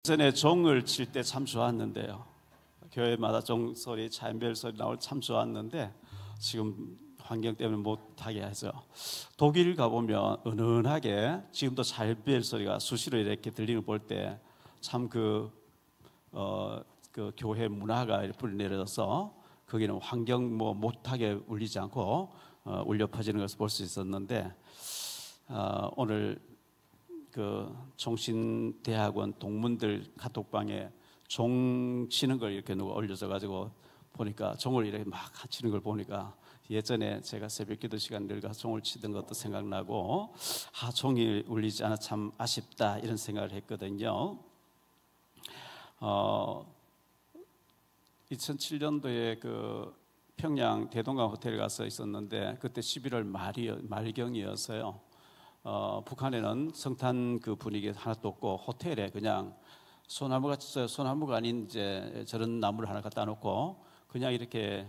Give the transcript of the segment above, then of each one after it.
전에 종을 칠 때 참 좋았는데요. 교회마다 종소리, 차인벨 소리 나올 참 좋았는데 지금 환경 때문에 못하게 해서 독일 가보면 은은하게 지금도 차인벨 소리가 수시로 이렇게 들리는 걸 볼 때 참 그 교회 문화가 뿌리 내려져서 거기는 환경 못하게 울리지 않고 울려 퍼지는 것을 볼 수 있었는데 오늘 그 총신대학원 동문들 카톡방에 종 치는 걸 이렇게 누가 올려줘 가지고 보니까 종을 이렇게 막 치는 걸 보니까 예전에 제가 새벽기도 시간 늘 가서 종을 치던 것도 생각나고 종이 울리지 않아 참 아쉽다 이런 생각을 했거든요. 2007년도에 그 평양 대동강 호텔에 가서 있었는데 그때 11월 말경이었어요. 북한에는 성탄 그 분위기 하나도 없고 호텔에 그냥 소나무가 아닌 이제 저런 나무를 하나 갖다 놓고 그냥 이렇게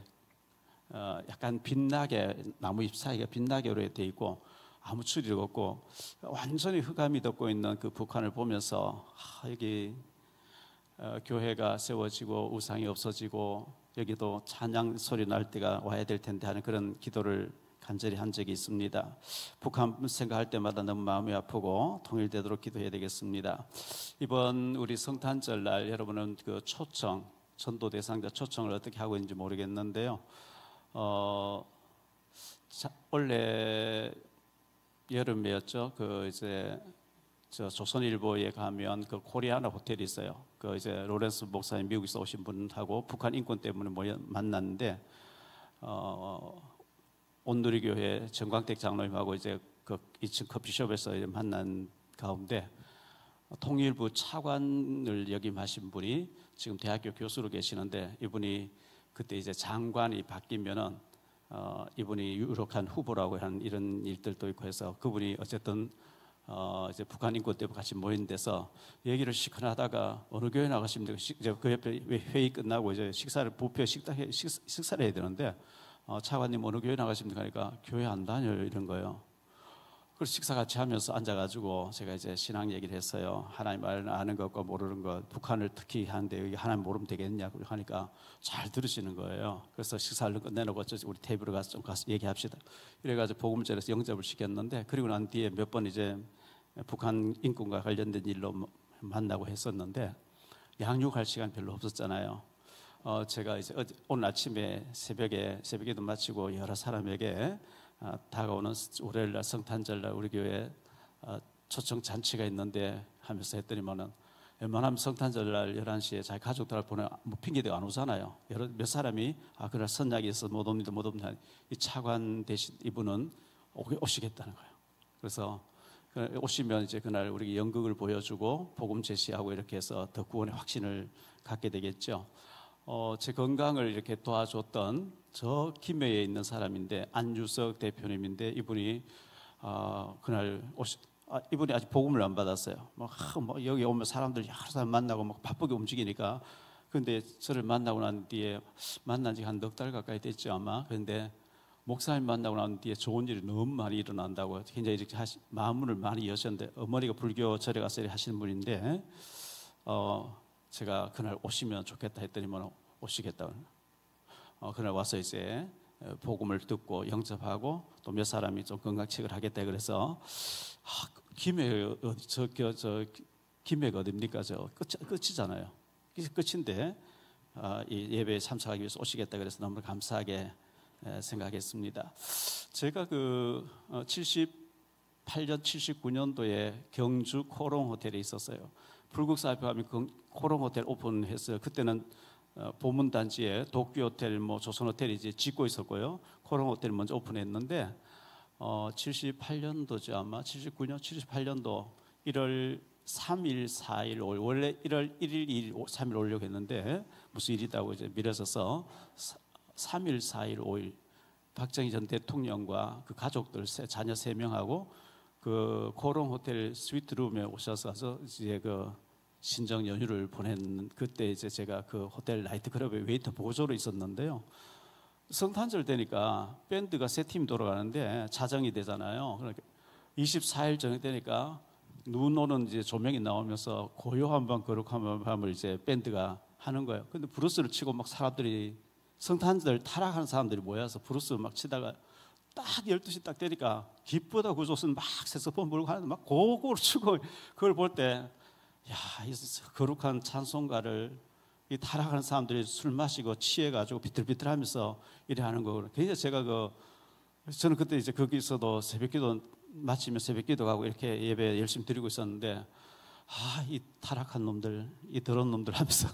약간 빛나게 나무 잎 사이가 빛나게로 되어 있고 아무 추리도 없고 완전히 흑암이 덮고 있는 그 북한을 보면서 여기 교회가 세워지고 우상이 없어지고 여기도 찬양 소리 날 때가 와야 될 텐데 하는 그런 기도를 간절히 한 적이 있습니다. 북한 생각할 때마다 너무 마음이 아프고 통일되도록 기도해야 되겠습니다. 이번 우리 성탄절 날 여러분은 그 초청, 전도 대상자 초청을 어떻게 하고 있는지 모르겠는데요. 원래 여름이었죠. 그 이제 저 조선일보에 가면 그 코리아나 호텔이 있어요. 그 이제 로렌스 목사님 미국에서 오신 분하고 북한 인권 때문에 만났는데 온누리교회 정광택 장로님하고 이제 그 2층 커피숍에서 만난 가운데 통일부 차관을 역임하신 분이 지금 대학교 교수로 계시는데 이분이 그때 이제 장관이 바뀌면은 이분이 유력한 후보라고 하는 이런 일들도 있고 해서 그분이 어쨌든 이제 북한 인권 때문에 같이 모인 데서 얘기를 시큰하다가 어느 교회 나가시면 이제 그 옆에 회의 끝나고 이제 부페 식사를 해야 되는데 차관님 어느 교회 나가십니까? 하니까 교회 안 다녀요 이런 거예요. 그래서 식사 같이 하면서 앉아가지고 제가 이제 신앙 얘기를 했어요. 하나님 말은 아는 것과 모르는 것, 북한을 특히 하는데 여기 하나님 모르면 되겠냐고 하니까 잘 들으시는 거예요. 그래서 식사를 끝내놓고 우리 테이블에 가서 좀 가서 얘기합시다. 이래가지고 복음전에서 영접을 시켰는데 그리고 난 뒤에 몇 번 이제 북한 인권과 관련된 일로 만나고 했었는데 양육할 시간 별로 없었잖아요. 제가 이제 오늘 아침에 새벽에도 마치고 여러 사람에게 다가오는 월요일날 성탄절날 우리 교회 초청 잔치가 있는데 하면서 했더니만은 웬만하면 성탄절날 11시에 자기 가족들을 보내 핑계대고 안 오잖아요. 몇 사람이 그날 선약이 있어서 못 옵니다. 이 차관 대신 이분은 오시겠다는 거예요. 그래서 오시면 이제 그날 우리 연극을 보여주고 복음 제시하고 이렇게 해서 더 구원의 확신을 갖게 되겠죠. 제 건강을 이렇게 도와줬던 저 김해에 있는 사람인데 안유석 대표님인데 이분이 그날 이분이 아직 복음을 안 받았어요. 여기 오면 사람들 여러 사람 만나고 막 바쁘게 움직이니까 근데 저를 만나고 난 뒤에 만난 지 한 넉 달 가까이 됐죠 아마. 그런데 목사님 만나고 난 뒤에 좋은 일이 너무 많이 일어난다고 굉장히 이렇게 마음을 많이 여셨는데 어머니가 불교 절에 가서 하시는 분인데 제가 그날 오시면 좋겠다 했더니만 오시겠다고. 그날 와서 이제 복음을 듣고 영접하고 또 몇 사람이 좀 건강책을 하겠다 그래서 김해 김해가 어딥니까? 저 끝이잖아요. 끝인데 이 예배에 참석하기 위해서 오시겠다 그래서 너무 감사하게 생각했습니다. 제가 그 78년 79년도에 경주 코롱 호텔에 있었어요. 불국사협회 가면 코롱 호텔 오픈했어요. 그때는 보문단지에 도쿄호텔, 조선호텔이 이제 짓고 있었고요. 코롱 호텔 먼저 오픈했는데 78년도죠 아마 79년, 78년도 1월 3일, 4일, 5일 원래 1월 1일, 2일, 3일 오려고 했는데 무슨 일이 있다고 이제 미뤄져서 3일, 4일, 5일 박정희 전 대통령과 그 가족들 자녀 3명하고 그 코롱 호텔 스위트룸에 오셔서 이제 그 신정 연휴를 보낸 그때 이제 제가 그 호텔 나이트클럽에 웨이터 보조로 있었는데요. 성탄절 되니까 밴드가 세 팀 돌아가는데 자정이 되잖아요. 그러니까 24일 저녁 되니까 눈 오는 이제 조명이 나오면서 고요한 밤 거룩한 밤을 이제 밴드가 하는 거예요. 근데 브루스를 치고 막 사람들이 성탄절 타락하는 사람들이 모여서 브루스 막 치다가 딱 12시 딱 되니까 기쁘다 구조선 막 색소폰 불고 하는데 막 고고로 치고 그걸 볼 때 야, 이 거룩한 찬송가를 이 타락하는 사람들이 술 마시고 취해가지고 비틀비틀하면서 이래 하는 거. 굉장히 제가 저는 그때 이제 거기서도 새벽기도 마치면 새벽기도 가고 이렇게 예배 열심히 드리고 있었는데 이 타락한 놈들, 이 더러운 놈들 하면서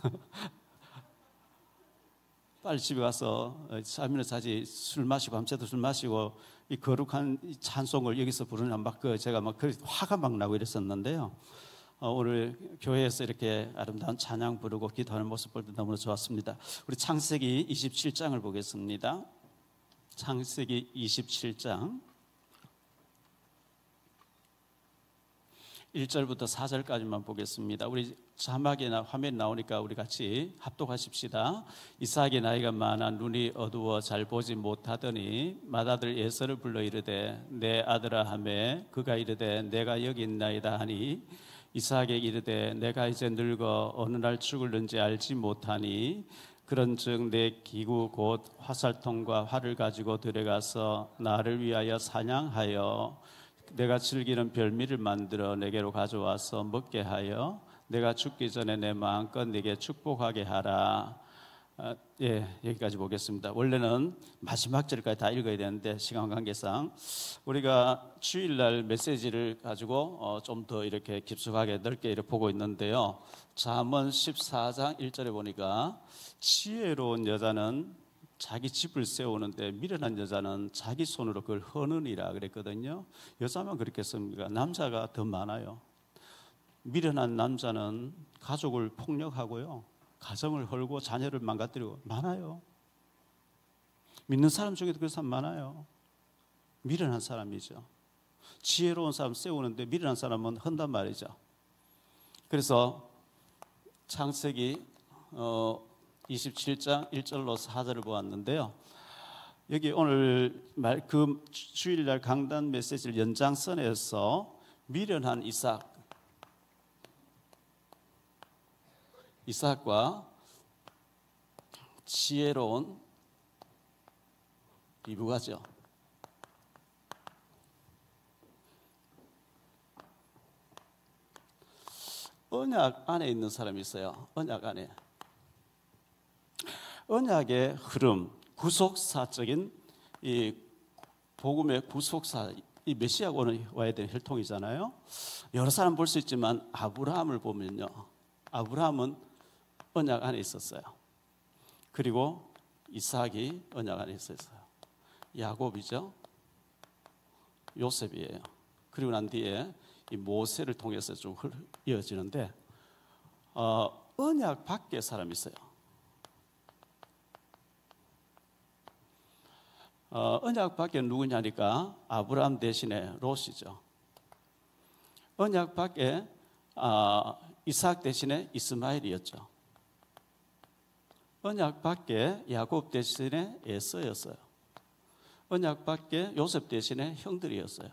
빨리 집에 가서 사면을 자지 술 마시고 밤새도 술 마시고 이 거룩한 이 찬송을 여기서 부르는 막 제가 막 화가 막 나고 이랬었는데요. 오늘 교회에서 이렇게 아름다운 찬양 부르고 기도하는 모습 볼 때 너무나 좋았습니다. 우리 창세기 27장을 보겠습니다. 창세기 27장 1절부터 4절까지만 보겠습니다. 우리 자막이나 화면이 나오니까 우리 같이 합독하십시다. 이삭의 나이가 많아 눈이 어두워 잘 보지 못하더니 맏아들 에서를 불러 이르되 내 아들아 하매 그가 이르되 내가 여기 있나이다 하니 이삭에게 이르되 내가 이제 늙어 어느 날 죽을는지 알지 못하니 그런즉 내 기구 곧 화살통과 활을 가지고 들어가서 나를 위하여 사냥하여 내가 즐기는 별미를 만들어 내게로 가져와서 먹게 하여 내가 죽기 전에 내 마음껏 네게 축복하게 하라. 여기까지 보겠습니다. 원래는 마지막 절까지 다 읽어야 되는데 시간 관계상 우리가 주일날 메시지를 가지고 좀 더 이렇게 깊숙하게 넓게 이렇게 보고 있는데요. 잠언 14장 1절에 보니까 지혜로운 여자는 자기 집을 세우는데 미련한 여자는 자기 손으로 그걸 허느니라 그랬거든요. 여자만 그렇겠습니까? 남자가 더 많아요. 미련한 남자는 가족을 폭력하고요, 가정을 헐고 자녀를 망가뜨리고 많아요. 믿는 사람 중에도 그런 사람 많아요. 미련한 사람이죠. 지혜로운 사람 세우는데 미련한 사람은 헌단 말이죠. 그래서 창세기 27장 1절로 4절을 보았는데요. 여기 오늘 그 주일날 강단 메시지를 연장선에서 미련한 이삭과 지혜로운 리브가죠. 언약 안에 있는 사람이 있어요. 언약 안에. 언약의 흐름, 구속사적인 이 복음의 구속사, 이 메시아가 와야 되는 혈통이잖아요. 여러 사람 볼 수 있지만 아브라함을 보면요, 아브라함은 언약 안에 있었어요. 그리고 이삭이 언약 안에 있었어요. 야곱이죠. 요셉이에요. 그리고 난 뒤에 이 모세를 통해서 좀 이어지는데 언약 밖에 사람이 있어요. 언약 밖에 누구냐니까 아브라함 대신에 롯이죠. 언약 밖에 이삭 대신에 이스마엘이었죠. 언약 밖에 야곱 대신에 에서였어요. 언약 밖에 요셉 대신에 형들이었어요.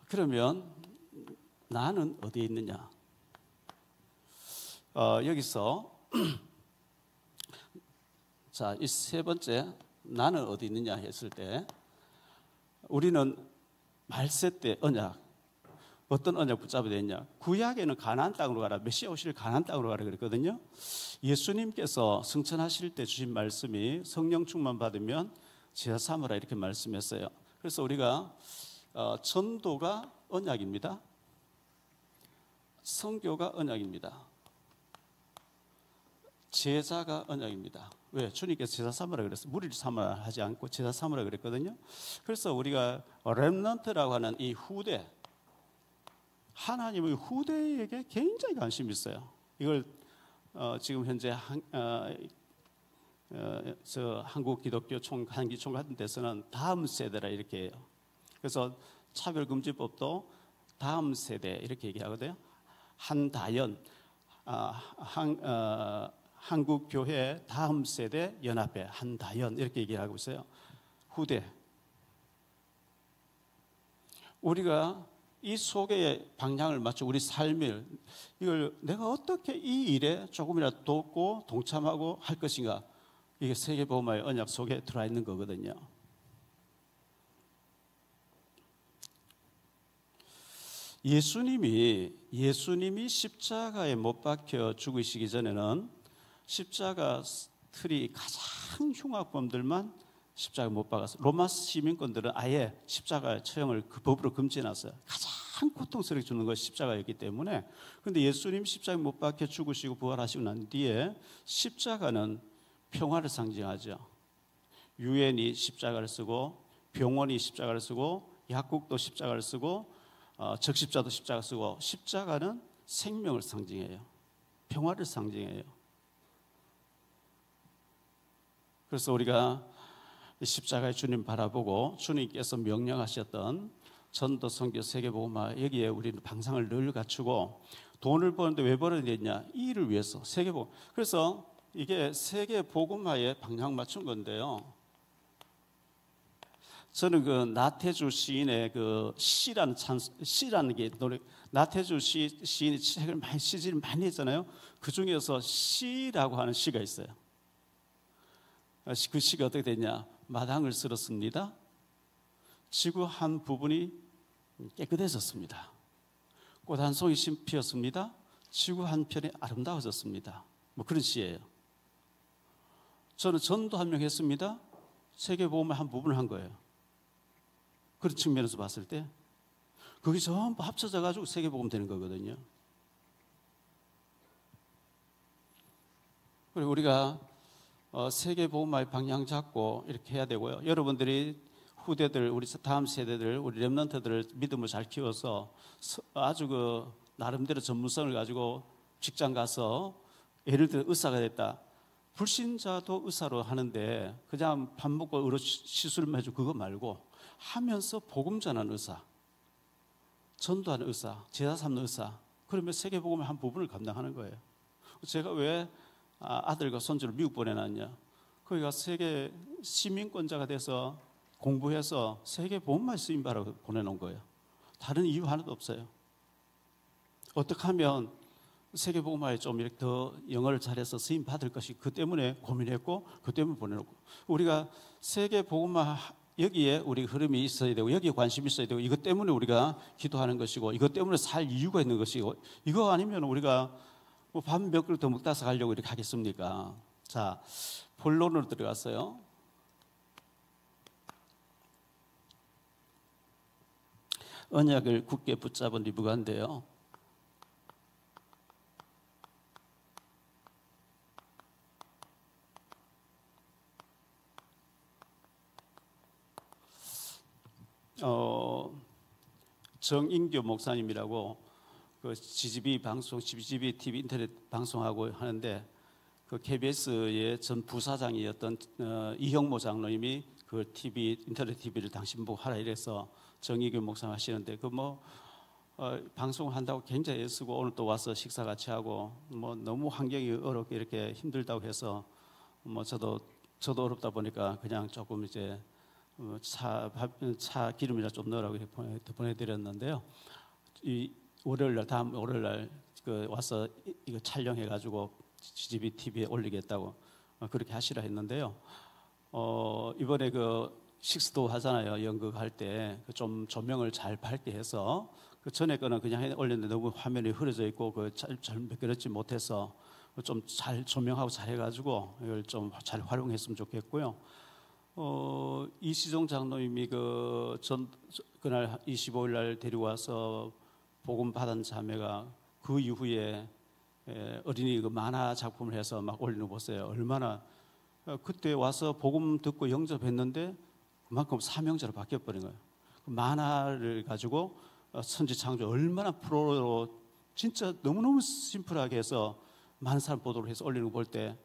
그러면 나는 어디에 있느냐? 여기서 자, 이 세 번째 나는 어디 있느냐 했을 때 우리는 말세 때 언약, 어떤 언약 붙잡아야 되냐? 구약에는 가나안 땅으로 가라, 메시아 오실 가나안 땅으로 가라 그랬거든요. 예수님께서 승천하실 때 주신 말씀이 성령 충만 받으면 제자 삼으라 이렇게 말씀했어요. 그래서 우리가 전도가 언약입니다. 선교가 언약입니다. 제자가 언약입니다. 왜? 주님께서 제자 삼으라 그랬어요. 무리를 삼으라 하지 않고 제자 삼으라 그랬거든요. 그래서 우리가 렘넌트라고 하는 이 후대, 하나님의 후대에게 굉장히 관심이 있어요. 이걸 지금 현재 한국 기독교 한기총 같은 데서는 다음 세대라 이렇게 해요. 그래서 차별금지법도 다음 세대 이렇게 얘기하거든요. 한다연, 한국교회 다음 세대 연합회 한다연 이렇게 얘기하고 있어요. 후대. 우리가 이 속에 방향을 맞춰 우리 삶을 이걸 내가 어떻게 이 일에 조금이라도 돕고 동참하고 할 것인가, 이게 세계복음화의 언약 속에 들어와 있는 거거든요. 예수님이 십자가에 못 박혀 죽으시기 전에는 십자가 틀이 가장 흉악범들만 십자가에 못 박았어요. 로마 시민권들은 아예 십자가 처형을 그 법으로 금지해놨어요. 가장 고통스럽게 죽는 것이 십자가였기 때문에. 그런데 예수님 십자가에 못 박혀 죽으시고 부활하시고 난 뒤에 십자가는 평화를 상징하죠. 유엔이 십자가를 쓰고 병원이 십자가를 쓰고 약국도 십자가를 쓰고 적십자도 십자가 쓰고, 십자가는 생명을 상징해요. 평화를 상징해요. 그래서 우리가 십자가의 주님 바라보고 주님께서 명령하셨던 전도, 선교, 세계복음화, 여기에 우리는 방상을 늘 갖추고, 돈을 버는데 왜 벌어야 되냐? 이 일을 위해서, 세계복음. 그래서 이게 세계복음화에 방향 맞춘 건데요. 저는 그 나태주 시인의 그 시라는 게 노래, 나태주 시인이 책을 많이 시를 많이 했잖아요. 그 중에서 시라고 하는 시가 있어요. 그 시가 어떻게 되냐? 마당을 쓸었습니다. 지구 한 부분이 깨끗해졌습니다. 꽃 한 송이 피었습니다. 지구 한 편이 아름다워졌습니다. 뭐 그런 시예요. 저는 전도 한 명 했습니다. 세계복음의 한 부분을 한 거예요. 그런 측면에서 봤을 때 그게 전부 합쳐져 가지고 세계복음 되는 거거든요. 그리고 우리가 세계복음화의 방향 잡고 이렇게 해야 되고요. 여러분들이 후대들, 우리 다음 세대들, 우리 렘넌트들을 믿음을 잘 키워서 아주 그 나름대로 전문성을 가지고 직장 가서, 예를 들어 의사가 됐다. 불신자도 의사로 하는데 그냥 밥 먹고 의료 시술만 해주고 그거 말고 하면서 복음 전하는 의사, 전도하는 의사, 제자 삼는 의사, 그러면 세계복음의 한 부분을 감당하는 거예요. 제가 왜 아들과 손주를 미국 보내놨냐? 거기가 세계 시민권자가 돼서 공부해서 세계복음만 쓰임받아서 보내놓은 거예요. 다른 이유 하나도 없어요. 어떻게 하면 세계복음화에 좀 이렇게 더 영어를 잘해서 쓰임 받을 것이, 그 때문에 고민했고 그 때문에 보내놓고, 우리가 세계복음화 여기에 우리 흐름이 있어야 되고 여기에 관심이 있어야 되고, 이것 때문에 우리가 기도하는 것이고 이것 때문에 살 이유가 있는 것이고, 이거 아니면 우리가 뭐 밥 몇 그릇 더 먹다서 가려고 이렇게 하겠습니까? 자, 본론으로 들어갔어요. 언약을 굳게 붙잡은 리브가인데요. 정인교 목사님이라고 그 GGB 방송, GGB TV 인터넷 방송하고 하는데, 그 KBS의 전 부사장이었던 이형모 장로님이 그 TV 인터넷 TV를 당신 보고 하라 이래서 정인교 목사님 하시는데, 그 뭐 방송을 한다고 굉장히 애쓰고 오늘 또 와서 식사 같이 하고, 뭐 너무 환경이 어렵게 이렇게 힘들다고 해서 뭐 저도 어렵다 보니까 그냥 조금 이제 차 기름이나 좀 넣으라고 보내드렸는데요. 이 월요일날, 다음 월요일날 그 와서 이거 촬영해가지고 GGB TV에 올리겠다고 그렇게 하시라 했는데요. 이번에 그 식스도 하잖아요. 연극할 때 좀 조명을 잘 밝게 해서, 그 전에 거는 그냥 올렸는데 너무 화면이 흐려져 있고 그 잘 매끄럽지 못해서 좀 잘 조명하고 잘 해가지고 이걸 좀 잘 활용했으면 좋겠고요. 이시종 장로님이 그날 25일 날 데리고 와서 복음 받은 자매가 그 이후에 어린이 그 만화 작품을 해서 막 올리는 거 보세요. 얼마나 그때 와서 복음 듣고 영접했는데 그만큼 사명자로 바뀌어버린 거예요. 그 만화를 가지고 선지 창조 얼마나 프로로 진짜 너무너무 심플하게 해서 많은 사람 보도록 해서 올리는 거 볼 때,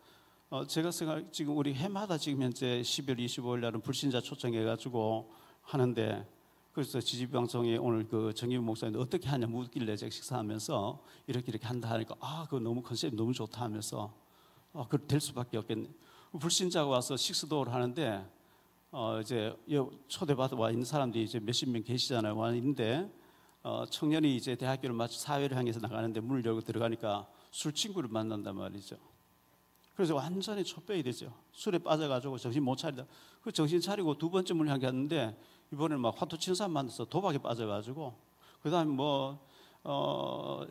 제가 지금 우리 해마다 지금 현재 12월 25일 날은 불신자 초청해가지고 하는데, 그래서 지지비 방송에 오늘 그 정임 목사님 어떻게 하냐 묻길래 제가 식사하면서 이렇게 한다 하니까 그거 너무 컨셉이 너무 좋다 하면서 그 될 수밖에 없겠네. 불신자가 와서 식수도를 하는데 이제 초대받아 와 있는 사람들이 이제 몇십 명 계시잖아요. 와 있는데 청년이 이제 대학교를 마치 사회를 향해서 나가는데 문을 열고 들어가니까 술 친구를 만난단 말이죠. 그래서 완전히 촛배이 되죠. 술에 빠져가지고 정신 못 차리다. 그 정신 차리고 두 번째 문을 향해 갔는데 이번에는 막 화투 치는 사람 만나서 도박에 빠져가지고 그다음에 뭐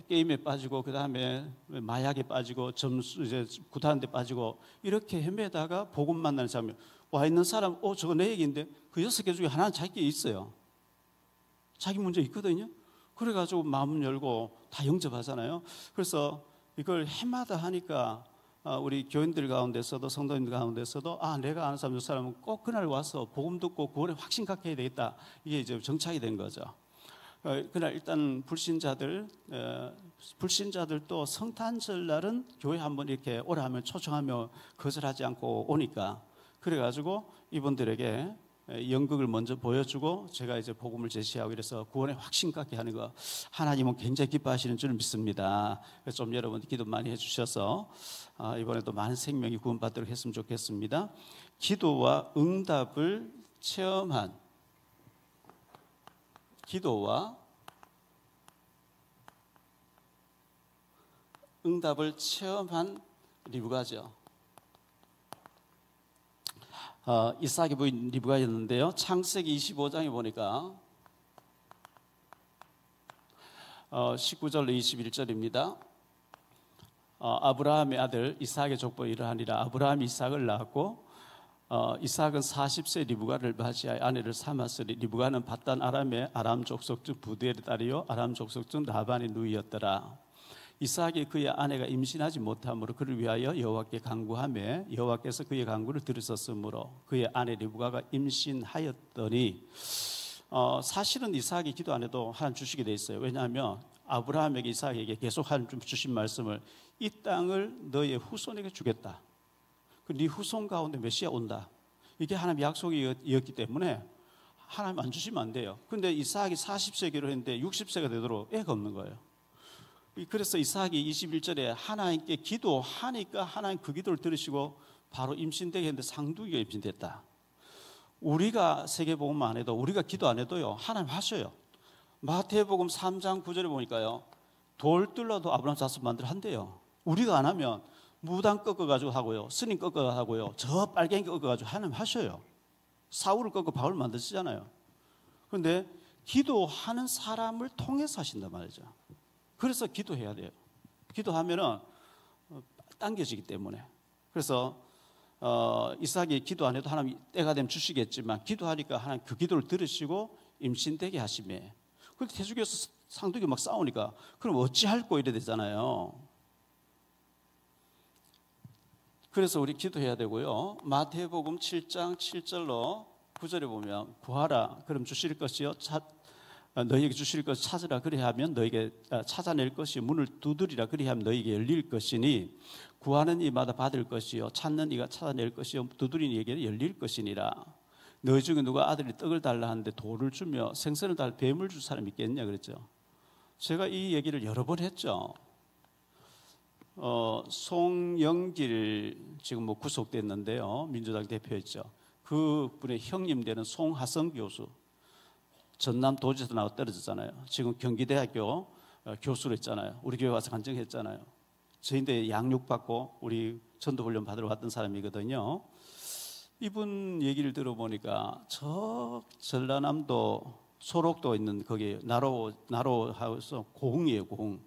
게임에 빠지고 그다음에 마약에 빠지고 점수 이제 구타하는 데 빠지고 이렇게 헤매다가 복음 만나는 장면. 와 있는 사람 저거 내 얘기인데 그 6개 중에 하나는 자기게 있어요. 자기 문제 있거든요. 그래가지고 마음 열고 다 영접하잖아요. 그래서 이걸 해마다 하니까 우리 교인들 가운데서도 성도님들 가운데서도 내가 아는 사람 저 사람은 꼭 그날 와서 복음 듣고 구원에 확신 갖게 해야 되겠다. 이게 이제 정착이 된 거죠. 그날 일단 불신자들도 성탄절 날은 교회 한번 이렇게 오라 하면 초청하며 거절하지 않고 오니까 그래가지고 이분들에게 연극을 먼저 보여주고 제가 이제 복음을 제시하고 이래서 구원에 확신 갖게 하는 거 하나님은 굉장히 기뻐하시는 줄 믿습니다. 그래서 좀 여러분 기도 많이 해주셔서 이번에도 많은 생명이 구원받도록 했으면 좋겠습니다. 기도와 응답을 체험한 리브가죠. 이삭의 부인 리브가였는데요. 창세기 25장에 보니까 19절로 21절입니다. 아브라함의 아들 이삭의 족보 이러하니라. 아브라함이 이삭을 낳았고 이삭은 40세 리브가를 맞이하여 아내를 삼았으니 리브가는 밧단 아람의 아람 족속 중 부두엘의 딸이요 아람 족속 중 라반의 누이였더라. 이삭이 그의 아내가 임신하지 못함으로 그를 위하여 여호와께 간구하며 여호와께서 그의 간구를 들으셨으므로 그의 아내 리브가가 임신하였더니 사실은 이삭이 기도 안 해도 하나님 주시게 돼 있어요. 왜냐하면 아브라함에게 이삭에게 계속 하나님 주신 말씀을 이 땅을 너의 후손에게 주겠다. 네 후손 가운데 메시아 온다. 이게 하나님 약속이었기 때문에 하나님 안 주시면 안 돼요. 그런데 이삭이 40세기로 했는데 60세가 되도록 애가 없는 거예요. 그래서 이삭이 21절에 하나님께 기도하니까 하나님 그 기도를 들으시고 바로 임신되게 했는데 상둥이가 임신됐다. 우리가 세계복음 안 해도 우리가 기도 안 해도요 하나님 하셔요. 마태복음 3장 9절에 보니까요 돌 뚫어도 아브라함 자손 만들 한대요. 우리가 안 하면 무당 꺾어가지고 하고요 스님 꺾어가지고 하고요 저 빨갱이 꺾어가지고 하나님 하셔요. 사울을 꺾어 바울 만드시잖아요. 그런데 기도하는 사람을 통해서 하신단 말이죠. 그래서 기도해야 돼요. 기도하면은 당겨지기 때문에. 그래서 이삭이 기도 안 해도 하나님 때가 되면 주시겠지만 기도하니까 하나님 그 기도를 들으시고 임신되게 하시매. 그런데 태중에서 상둥이 막 싸우니까 그럼 어찌할꼬 이래 되잖아요. 그래서 우리 기도해야 되고요. 마태복음 7장 7절로 9절에 보면 구하라 그럼 주실 것이요 너희에게 주실 것을 찾으라 그리하면 너희에게 찾아낼 것이요 문을 두드리라 그리하면 너희에게 열릴 것이니 구하는 이마다 받을 것이요 찾는 이가 찾아낼 것이요 두드리는 이에게 열릴 것이니라. 너희 중에 누가 아들이 떡을 달라 하는데 돌을 주며 생선을 달라 뱀을 줄 사람이 있겠냐 그랬죠. 제가 이 얘기를 여러 번 했죠. 송영길 지금 뭐 구속됐는데요. 민주당 대표였죠. 그분의 형님 되는 송하성 교수 전남 도지사 나와 떨어졌잖아요. 지금 경기대학교 교수로 했잖아요. 우리 교회 와서 간증했잖아요. 저희인데 양육받고 우리 전도훈련 받으러 왔던 사람이거든요. 이분 얘기를 들어보니까 저 전라남도 소록도 있는 거기 나로하우스 고흥이에요. 고흥.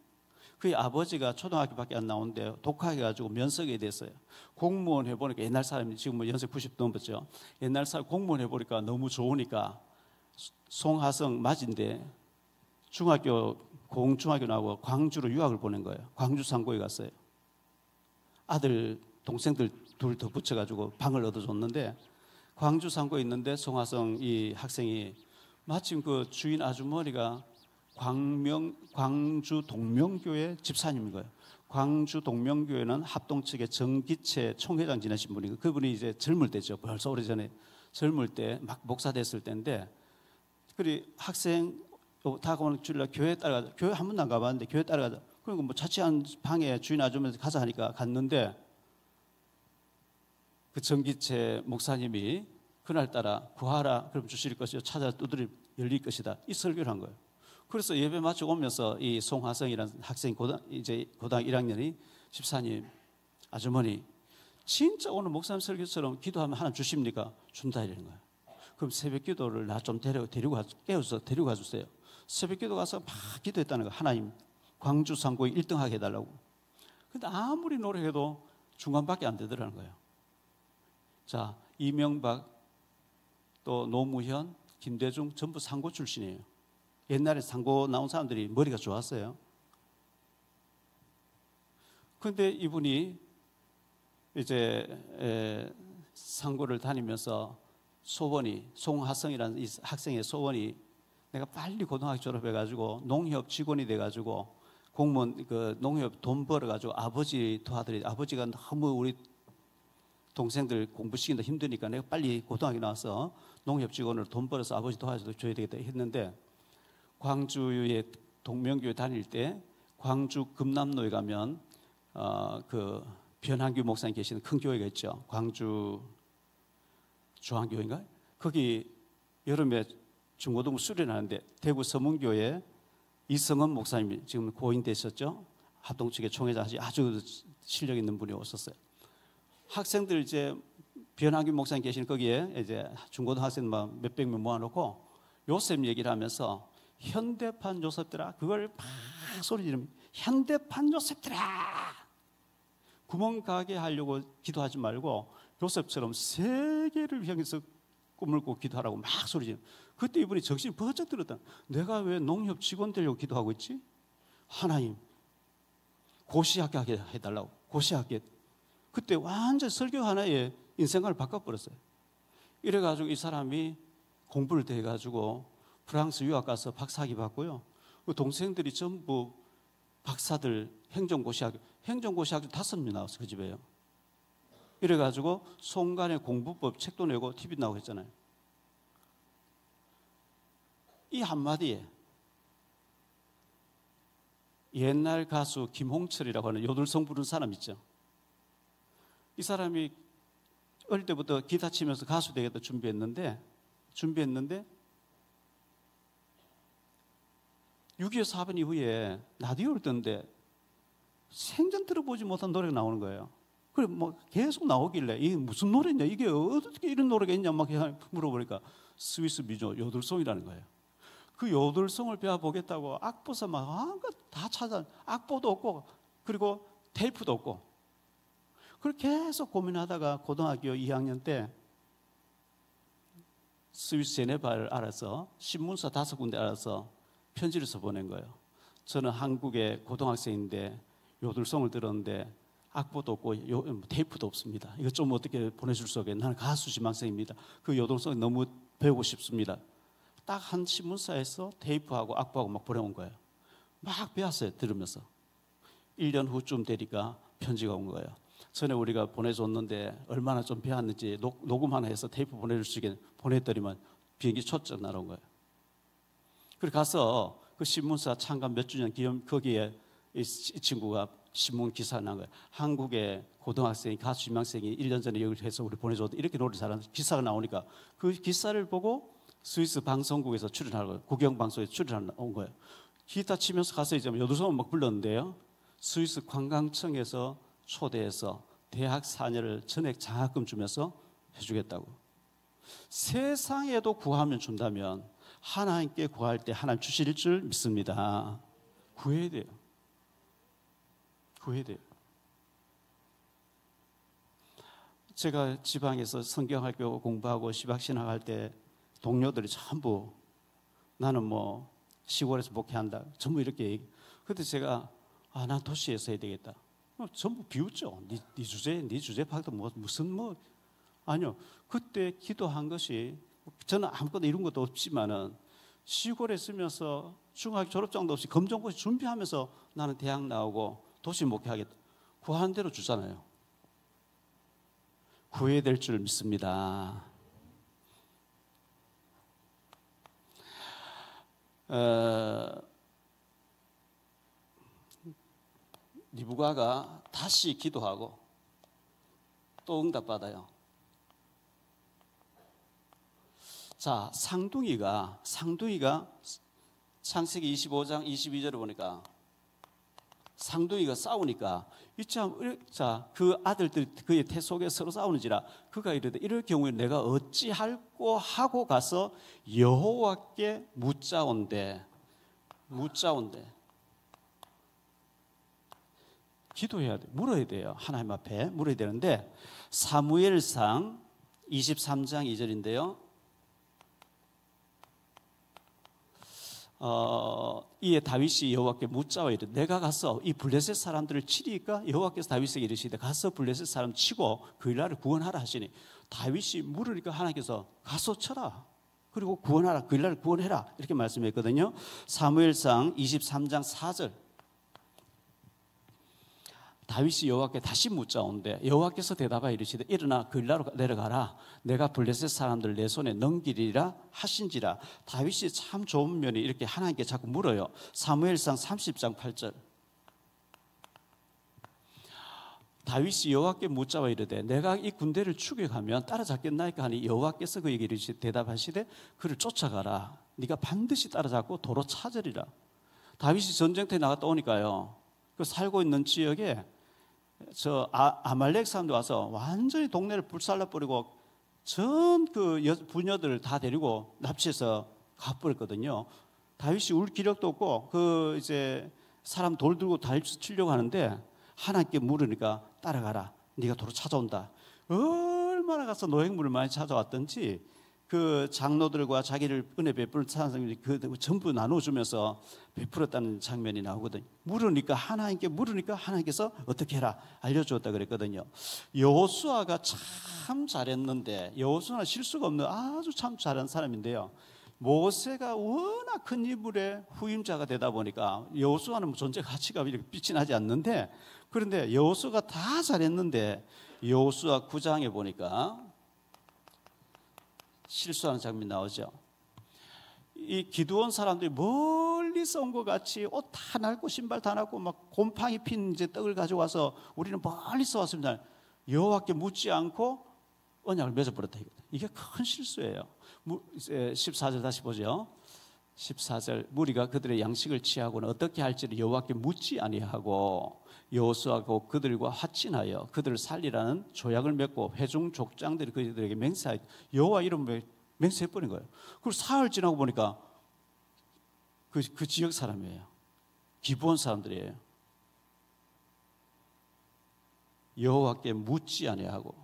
그의 아버지가 초등학교밖에 안 나오는데 독학해가지고 면석이 됐어요. 공무원 해보니까 옛날 사람이 지금 뭐 연세 90 넘었죠. 옛날 사람 공무원 해보니까 너무 좋으니까 송하성 맞인데 공중학교 나오고 광주로 유학을 보낸 거예요. 광주 상고에 갔어요. 아들 동생들 둘 더 붙여가지고 방을 얻어줬는데 광주 상고에 있는데 송하성 이 학생이 마침 그 주인 아주머니가 광주 동명교회 집사님인 거예요. 광주 동명교회는 합동 측의 정기채 총회장 지내신 분이고 그분이 이제 젊을 때죠. 벌써 오래전에 젊을 때 막 목사 됐을 때인데 그리 학생 다가오는 주일날 교회 따라가자. 교회 한 번도 안 가봤는데 교회 따라가자. 그리고 뭐 자취한 방에 주인 아주머니 가자 하니까 갔는데 그 정기채 목사님이 그날따라 구하라 그럼 주실 것이요 찾아 두드리 열릴 것이다 이 설교를 한 거예요. 그래서 예배 마치고 오면서 이 송화성이라는 학생이 이제 고등 1학년이 집사님, 아주머니, 진짜 오늘 목사님 설교처럼 기도하면 하나님 주십니까? 준다 이러는 거예요. 그럼 새벽 기도를 나 좀 깨워서 데리고 가주세요. 새벽 기도 가서 막 기도했다는 거예요. 하나님, 광주 상고에 1등 하게 해달라고. 근데 아무리 노력해도 중간밖에 안 되더라는 거예요. 자, 이명박, 또 노무현, 김대중 전부 상고 출신이에요. 옛날에 상고 나온 사람들이 머리가 좋았어요. 그런데 이분이 이제 상고를 다니면서 소원이, 송하성이라는 이 학생의 소원이, 내가 빨리 고등학교 졸업해가지고 농협 직원이 돼가지고 공무원 농협 돈 벌어가지고 아버지 도와드리. 아버지가 너무 우리 동생들 공부시킨다 힘드니까 내가 빨리 고등학교 나와서 농협 직원으로 돈 벌어서 아버지 도와줘야 되겠다 했는데, 광주에 동명교회 다닐 때 광주 금남로에 가면 그 변한규 목사님 계시는 큰 교회가 있죠. 광주 중앙교회인가? 거기 여름에 중고등부 수련하는데 대구 서문교회 이성은 목사님이 지금 고인 되셨죠. 합동 측의 총회장 아주 실력 있는 분이 오셨어요. 학생들 이제 변한규 목사님 계시는 거기에 이제 중고등학생 몇백 명 모아놓고 요셉 얘기를 하면서 현대판 요셉들아, 그걸 막 소리 지르면 현대판 요셉들아, 구멍 가게 하려고 기도하지 말고 요셉처럼 세계를 향해서 꿈을 꾸고 기도하라고 막 소리 지르면, 그때 이분이 정신이 번쩍 들었다. 내가 왜 농협 직원 되려고 기도하고 있지? 하나님, 고시학교 하게 해달라고. 고시학교. 그때 완전 설교 하나에 인생관을 바꿔버렸어요. 이래가지고 이 사람이 공부를 더 해가지고 프랑스 유학 가서 박사학위 받고요. 동생들이 전부 박사들, 행정고시학교 5명 나왔어요. 그 집에요. 이래가지고 송간의 공부법 책도 내고 TV 나오고 했잖아요. 이 한마디에 옛날 가수 김홍철이라고 하는 요들송 부르는 사람 있죠. 이 사람이 어릴 때부터 기타 치면서 가수 되겠다 준비했는데 6.25 사변 이후에 라디오를 듣는데 생전 들어보지 못한 노래가 나오는 거예요. 그래 뭐 계속 나오길래 이게 무슨 노래냐, 이게 어떻게 이런 노래가 있냐 막 물어보니까 스위스 민족 요들송이라는 거예요. 그 요들송을 배워보겠다고 악보서 막 다 찾아, 악보도 없고 그리고 테이프도 없고, 그렇게 계속 고민하다가 고등학교 2학년 때 스위스 제네바를 알아서 신문사 5군데 알아서 편지를 써 보낸 거예요. 저는 한국의 고등학생인데 요들송을 들었는데 악보도 없고 테이프도 없습니다. 이거 좀 어떻게 보내줄 수 없겠나요? 나는 가수 지망생입니다. 그 요들송 너무 배우고 싶습니다. 딱 한 신문사에서 테이프하고 악보하고 막 보내온 거예요. 막 배웠어요. 들으면서. 1년 후쯤 되니까 편지가 온 거예요. 전에 우리가 보내줬는데 얼마나 좀 배웠는지 녹음 하나 해서 테이프 보내줄 수 있게 보냈더니만 비행기 초점 날아온 거예요. 그래 가서 그 신문사 창간 몇 주년 기념, 거기에 이 친구가 신문 기사 난 거예요. 한국의 고등학생이 가수 지망생이 1년 전에 여기를 해서 우리 보내줬는데 이렇게 노래 잘하는 기사가 나오니까 그 기사를 보고 스위스 방송국에서 출연하고 국영방송에 출연하러 온 거예요. 기타 치면서 가서 이제 요들송을 막 불렀는데요. 스위스 관광청에서 초대해서 대학 4년을 전액 장학금 주면서 해주겠다고. 세상에도 구하면 준다면 하나님께 구할 때 하나님 주실 줄 믿습니다. 구해야 돼요. 구해야 돼요. 제가 지방에서 성경학교 공부하고 시박신학할 때 동료들이 전부 나는 뭐 시골에서 목회한다 전부 이렇게 얘기. 그때 제가 난 도시에서 해야 되겠다. 전부 비웃죠. 네 주제 파악도 무슨 아니요. 그때 기도한 것이, 저는 아무것도 이룬 것도 없지만은 시골에 있으면서 중학교 졸업장도 없이 검정고시 준비하면서 나는 대학 나오고 도시 목회하겠다. 구하는 대로 주잖아요. 구해야 될 줄 믿습니다. 리브가가 다시 기도하고 또 응답받아요. 자, 상둥이가 창세기 25장 22절을 보니까 쌍둥이가 싸우니까 자, 그 아들들 그의 태 속에 서로 싸우는지라 그가 이르되 이럴 경우에 내가 어찌할꼬 하고 가서 여호와께 묻자온대. 기도해야 돼. 물어야 돼요. 하나님 앞에 물어야 되는데 사무엘상 23장 2절인데요. 이에 다윗이 여호와께 묻자와 이르되 내가 가서 이 블레셋 사람들을 치리까? 여호와께서 다윗에게 이르시되 가서 블레셋 사람 치고 그 일날을 구원하라 하시니 다윗이 물으니까 하나님께서 가서 쳐라. 그리고 구원하라. 그 일날을 구원해라. 이렇게 말씀했거든요. 사무엘상 23장 4절 다윗이 여호와께 다시 묻자온데 여호와께서 대답하여 이르시되 일어나 그 일나로 내려가라. 내가 블레셋 사람들 내 손에 넘기리라 하신지라. 다윗이 참 좋은 면이 이렇게 하나님께 자꾸 물어요. 사무엘상 30장 8절 다윗이 여호와께 묻자와 이르되 내가 이 군대를 추격하면 따라잡겠나이까 하니 여호와께서 그에게 이르시되 대답하시되 그를 쫓아가라. 네가 반드시 따라잡고 도로 찾으리라. 다윗이 전쟁터에 나갔다 오니까요, 그 살고 있는 지역에 저 아말렉 사람들 와서 완전히 동네를 불살라버리고 전 그 부녀들을 다 데리고 납치해서 가버렸거든요. 다윗이 울 기력도 없고 그 이제 사람 돌 들고 다윗 치려고 하는데 하나님께 물으니까 따라가라. 네가 도로 찾아온다. 얼마나 가서 노획물을 많이 찾아왔던지 그 장로들과 자기를 은혜 베푸는 사람들이 그 전부 나눠주면서 베풀었다는 장면이 나오거든요. 물으니까 하나님께서 어떻게 해라 알려주었다 그랬거든요. 여호수아가 참 잘했는데 여호수아는 실수가 없는 아주 참 잘한 사람인데요. 모세가 워낙 큰 인물의 후임자가 되다 보니까 여호수아는 존재 가치가 이렇게 빛이 나지 않는데, 그런데 여호수아가 다 잘했는데 여호수아 9장에 보니까 실수하는 장면이 나오죠. 이 기드온 사람들이 멀리서 온 것 같이 옷 다 낡고 신발 다 낡고 막 곰팡이 핀 이제 떡을 가지고 와서 우리는 멀리서 왔습니다. 여호와께 묻지 않고 언약을 맺어버렸다. 이게 큰 실수예요. 14절 다시 보죠. 14절 무리가 그들의 양식을 취하고는 어떻게 할지를 여호와께 묻지 아니하고 여호수아가 그들과 화친하여 그들을 살리라는 조약을 맺고 회중 족장들이 그들에게 맹세하여 여호와 이름을 맹세해버린 거예요. 그리고 사흘 지나고 보니까 그 지역 사람이에요. 기브온 사람들이에요. 여호와께 묻지 아니하고.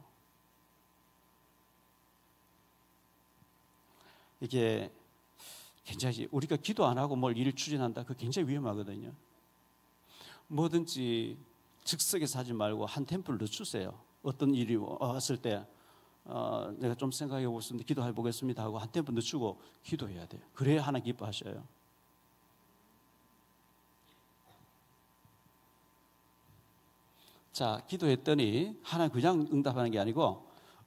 이게 굉장히 우리가 기도 안 하고 뭘 일을 추진한다. 그거 굉장히 위험하거든요. 뭐든지 즉석에서 하지 말고 한 템포를 늦추세요. 어떤 일이 왔을 때 내가 좀 생각해 보겠습니다. 기도해 보겠습니다 하고 한 템포 늦추고 기도해야 돼요. 그래야 하나님 기뻐하셔요. 자, 기도했더니 하나님 그냥 응답하는 게 아니고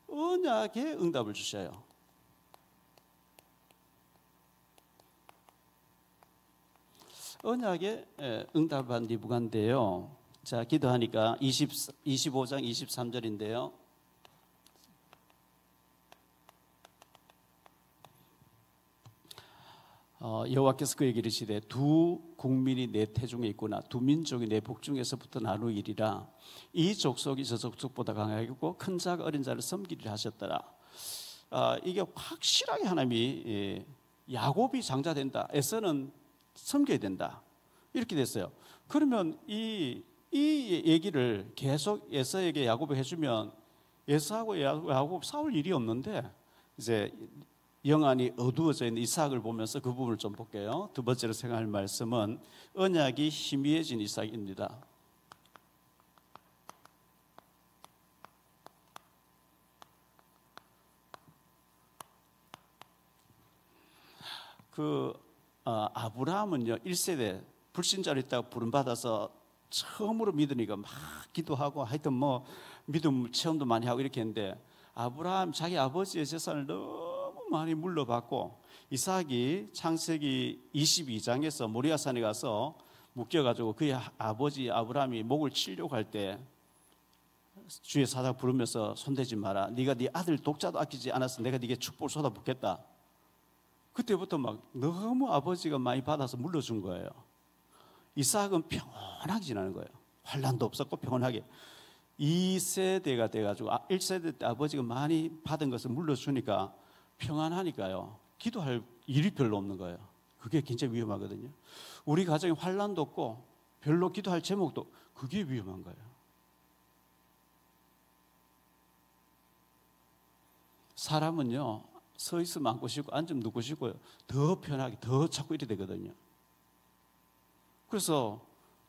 언약에 응답을 주셔요. 언약에 응답한 리브가인데요. 자, 기도하니까 25장 23절인데요. 여호와께서 그에게 이르시되 두 국민이 내 태중에 있구나. 두 민족이 내 복중에서부터 나누이리라. 이 족속이 저 족속보다 강하고 큰 자가 어린 자를 섬기리라 하셨더라. 이게 확실하게 하나님이 야곱이 장자된다. 에서는 섬겨야 된다. 이렇게 됐어요. 그러면 이 얘기를 계속 에서에게 야곱이 해주면 에서하고 야곱 싸울 일이 없는데, 이제 영안이 어두워져 있는 이삭을 보면서 그 부분을 좀 볼게요. 두 번째로 생각할 말씀은 언약이 희미해진 이삭입니다. 아브라함은요 1세대 불신자로 있다가 부름받아서 처음으로 믿으니까 막 기도하고 하여튼 뭐 믿음 체험도 많이 하고 이렇게 했는데, 아브라함 자기 아버지의 재산을 너무 많이 물러받고 이삭이 창세기 22장에서 모리아산에 가서 묶여가지고 그의 아버지 아브라함이 목을 치려고 할 때 주의 사자 부르면서 손대지 마라. 네가 네 아들 독자도 아끼지 않았어. 내가 네게 축복을 쏟아붓겠다. 그때부터 막 너무 아버지가 많이 받아서 물려준 거예요. 이삭은 평온하게 지나는 거예요. 환난도 없었고 평온하게. 2세대가 돼가지고 1세대 때 아버지가 많이 받은 것을 물려주니까 평안하니까요. 기도할 일이 별로 없는 거예요. 그게 굉장히 위험하거든요. 우리 가정에 환난도 없고 별로 기도할 제목도, 그게 위험한 거예요. 사람은요, 서 있으면 앉고 싶고 앉으면 눕고 싶고요, 더 편하게 더 자꾸 이래 되거든요. 그래서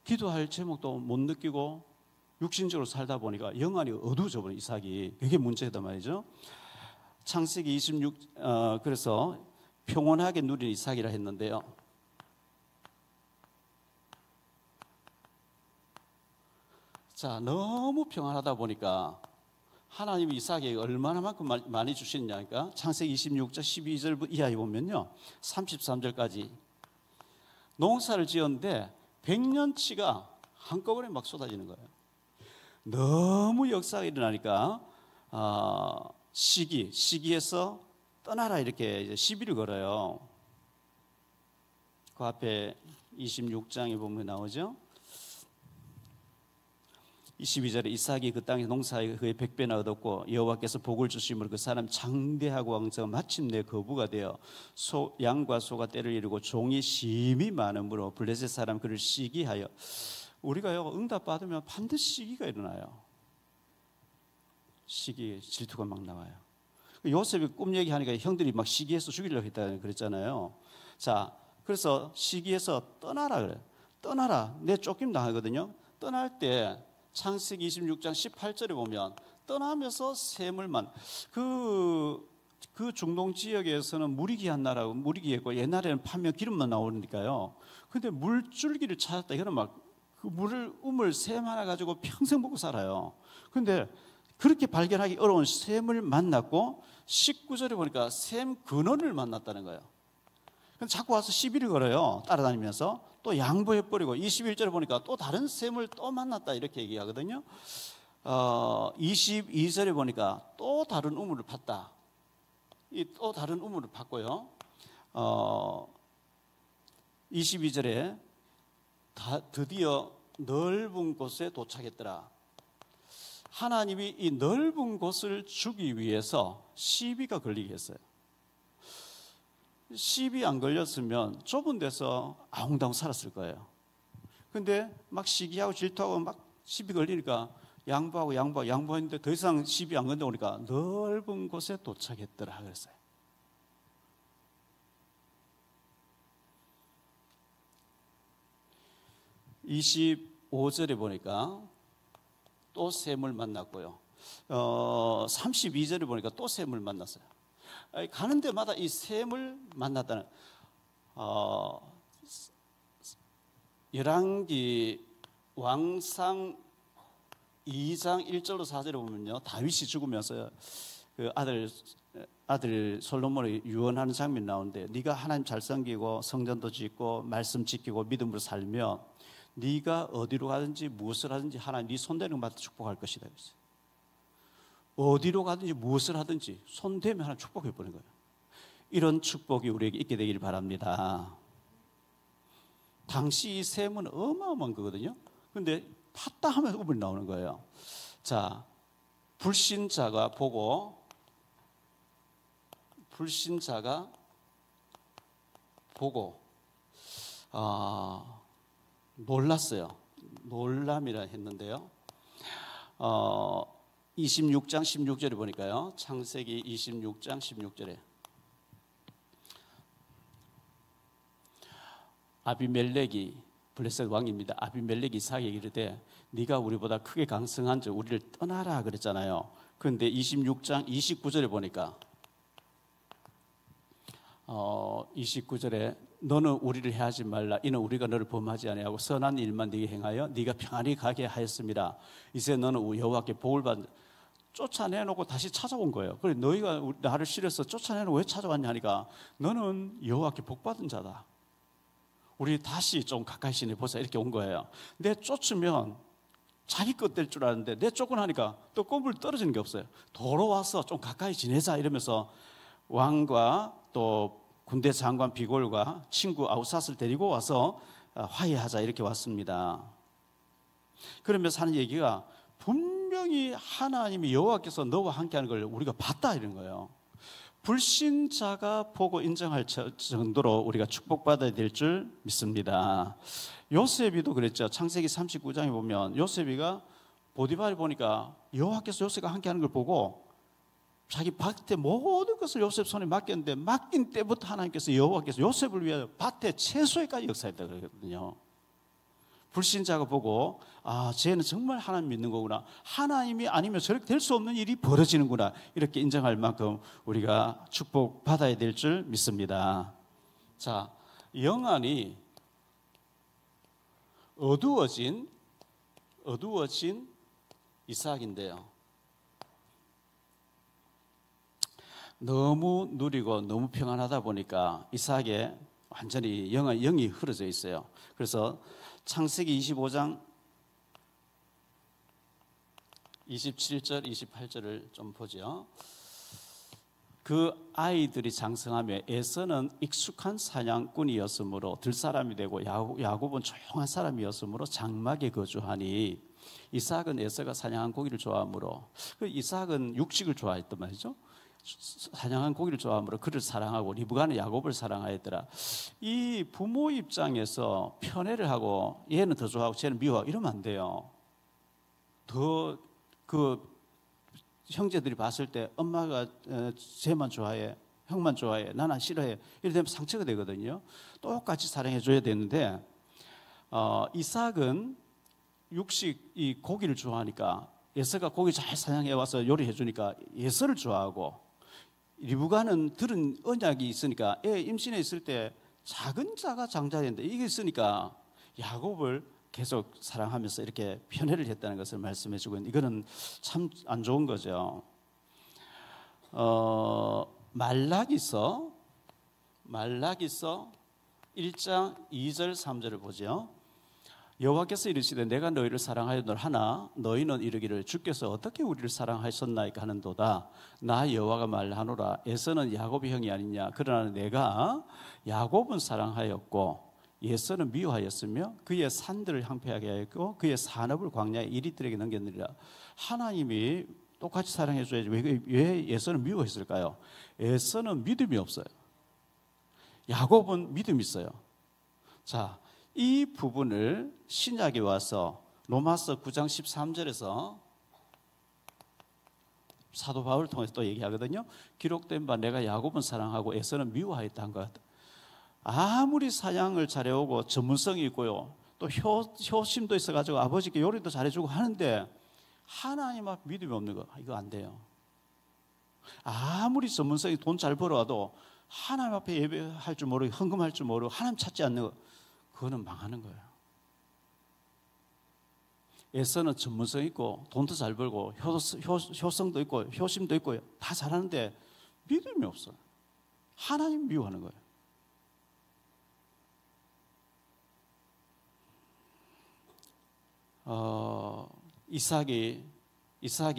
기도할 제목도 못 느끼고 육신적으로 살다 보니까 영안이 어두워져 버린 이삭이, 그게 문제다 말이죠. 창세기 26, 그래서 평온하게 누린 이삭이라 했는데요. 자, 너무 평안하다 보니까 하나님이 이삭에게 얼마나만큼 많이 주시느냐니까, 창세기 26장 12절 이하에 보면요, 33절까지 농사를 지었는데 100년치가 한꺼번에 막 쏟아지는 거예요. 너무 역사가 일어나니까 시기에서 떠나라 이렇게 이제 시비를 걸어요. 그 앞에 26장에 보면 나오죠. 22절에 이삭이 그 땅에 농사에 그의 100배나 얻었고 여호와께서 복을 주심으로 그 사람 장대하고 왕성한 마침내 거부가 되어 양과 소가 때를 이루고 종이 심히 많으므로 블레셋 사람 그를 시기하여. 우리가요, 응답 받으면 반드시 시기가 일어나요. 시기, 질투가 막 나와요. 요셉이 꿈 얘기하니까 형들이 막 시기해서 죽이려고 했다 그랬잖아요. 자, 그래서 시기해서 떠나라 그래요. 떠나라. 내 쫓김 당하거든요. 떠날 때 창세기 26장 18절에 보면 떠나면서 샘을만, 그 중동 지역에서는 물이 귀한 나라고, 물이 귀했고 옛날에는 파면 기름만 나오니까요. 근데 물줄기를 찾았다. 이거는 막 그 물을 샘 하나 가지고 평생 먹고 살아요. 근데 그렇게 발견하기 어려운 샘을 만났고 19절에 보니까 샘 근원을 만났다는 거예요. 자꾸 와서 시비를 걸어요. 따라다니면서 또 양보해버리고, 21절에 보니까 또 다른 샘을 또 만났다 이렇게 얘기하거든요. 22절에 보니까 또 다른 우물을 팠다. 또 다른 우물을 팠고요. 22절에 드디어 넓은 곳에 도착했더라. 하나님이 이 넓은 곳을 주기 위해서 시비가 걸리게 했어요. 시비 안 걸렸으면 좁은 데서 아웅다웅 살았을 거예요. 근데 막 시기하고 질투하고 막 시비 걸리니까 양보했는데 더 이상 시비 안 건너오니까 넓은 곳에 도착했더라 그랬어요. (25절에) 보니까 또 샘을 만났고요. 32절에 보니까 또 샘을 만났어요. 가는 데마다 이 샘을 만났다는, 열왕기 왕상 2장 1절로 4절에 보면요, 다윗이 죽으면서 그 아들 솔로몬을 유언하는 장면이 나오는데, 네가 하나님 잘 섬기고 성전도 짓고 말씀 지키고 믿음으로 살면 네가 어디로 가든지 무엇을 하든지 하나님 네 손대는 것마다 축복할 것이다. 어디로 가든지 무엇을 하든지 손대면 하나님 축복해 버리는 거예요. 이런 축복이 우리에게 있게 되기를 바랍니다. 당시 이 샘은 어마어마한 거거든요. 그런데 팠다 하면 우물이 나오는 거예요. 자, 불신자가 보고 놀랐어요. 놀람이라 했는데요. 26장 16절에 보니까요, 창세기 26장 16절에 아비멜렉이, 블레셋 왕입니다. 아비멜렉이 이삭에게 이르되 네가 우리보다 크게 강성한즉 우리를 떠나라 그랬잖아요. 그런데 26장 29절에 보니까 29절에 너는 우리를 해하지 말라. 이는 우리가 너를 범하지 아니하고 선한 일만 네게 행하여 네가 평안히 가게 하였습니다. 이제 너는 여호와께 복을 받는. 쫓아내놓고 다시 찾아온 거예요. 그래, 너희가 나를 싫어서 쫓아내놓고 왜 찾아왔냐 하니까 너는 여호와께 복받은 자다. 우리 다시 좀 가까이 지내보자 이렇게 온 거예요. 내 쫓으면 자기 것 될 줄 아는데 내 쫓겨나니까 또 꼼불 떨어지는 게 없어요. 돌아와서 좀 가까이 지내자 이러면서 왕과 또 군대 장관 비골과 친구 아우삿을 데리고 와서 화해하자 이렇게 왔습니다. 그러면서 하는 얘기가 분명히 하나님이 여호와께서 너와 함께하는 걸 우리가 봤다 이런 거예요. 불신자가 보고 인정할 정도로 우리가 축복받아야 될 줄 믿습니다. 요셉이도 그랬죠. 창세기 39장에 보면 요셉이가 보디발을 보니까 여호와께서 요셉과 함께하는 걸 보고 자기 밭에 모든 것을 요셉 손에 맡겼는데 맡긴 때부터 하나님께서 여호와께서 요셉을 위하여 밭에 채소에까지 역사했다 그러거든요. 불신자가 보고 쟤는 정말 하나님 믿는 거구나. 하나님이 아니면 저렇게 될 수 없는 일이 벌어지는구나. 이렇게 인정할 만큼 우리가 축복받아야 될 줄 믿습니다. 자, 영안이 어두워진 이삭인데요. 너무 누리고 너무 평안하다 보니까 이삭에 완전히 영이 흐려져 있어요. 그래서 창세기 25장 27절 28절을 좀 보죠. 그 아이들이 장성하며 에서는 익숙한 사냥꾼이었으므로 들사람이 되고 야곱은 조용한 사람이었으므로 장막에 거주하니 이삭은 에서가 사냥한 고기를 좋아하므로 이삭은 육식을 좋아했단 말이죠. 사냥한 고기를 좋아하므로 그를 사랑하고 리브가는 야곱을 사랑하였더라. 이 부모 입장에서 편애를 하고 얘는 더 좋아하고 쟤는 미워하고 이러면 안 돼요. 더 그 형제들이 봤을 때 엄마가 쟤만 좋아해, 형만 좋아해, 나는 싫어해 이래 되면 상처가 되거든요. 똑같이 사랑해 줘야 되는데 이삭은 육식 이 고기를 좋아하니까 에서가 고기 잘 사냥해 와서 요리해 주니까 에서를 좋아하고 리브가는 들은 언약이 있으니까 애 임신해 있을 때 작은 자가 장자가 된다. 이게 있으니까 야곱을 계속 사랑하면서 이렇게 편애를 했다는 것을 말씀해 주고 있는데 이거는 참 안 좋은 거죠. 말라기서 1장 2절 3절을 보죠. 여호와께서 이르시되 내가 너희를 사랑하였노라 하나 너희는 이르기를 주께서 어떻게 우리를 사랑하셨나이까 하는도다. 나 여호와가 말하노라 에서는 야곱의 형이 아니냐. 그러나 내가 야곱은 사랑하였고 에서는 미워하였으며 그의 산들을 황폐하게 하였고 그의 산업을 광야에 이리들에게 넘겼느니라. 하나님이 똑같이 사랑해 줘야지 왜 에서는 미워했을까요? 에서는 믿음이 없어요. 야곱은 믿음이 있어요. 자, 이 부분을 신약에 와서 로마서 9장 13절에서 사도 바울을 통해서 또 얘기하거든요. 기록된 바 내가 야곱은 사랑하고 에서는 미워하였다 한 것 같다. 아무리 사냥을 잘해오고 전문성이 있고요, 또 효심도 있어가지고 아버지께 요리도 잘해주고 하는데 하나님 앞 믿음이 없는 거 이거 안 돼요. 아무리 전문성이 돈 잘 벌어와도 하나님 앞에 예배할 줄 모르고 헌금할 줄 모르고 하나님 찾지 않는 거 그거는 망하는 거예요. 에서는 전문성 있고 돈도 잘 벌고 효성도 있고 효심도 있고 다 잘하는데 믿음이 없어요. 하나님 미워하는 거예요. 이삭이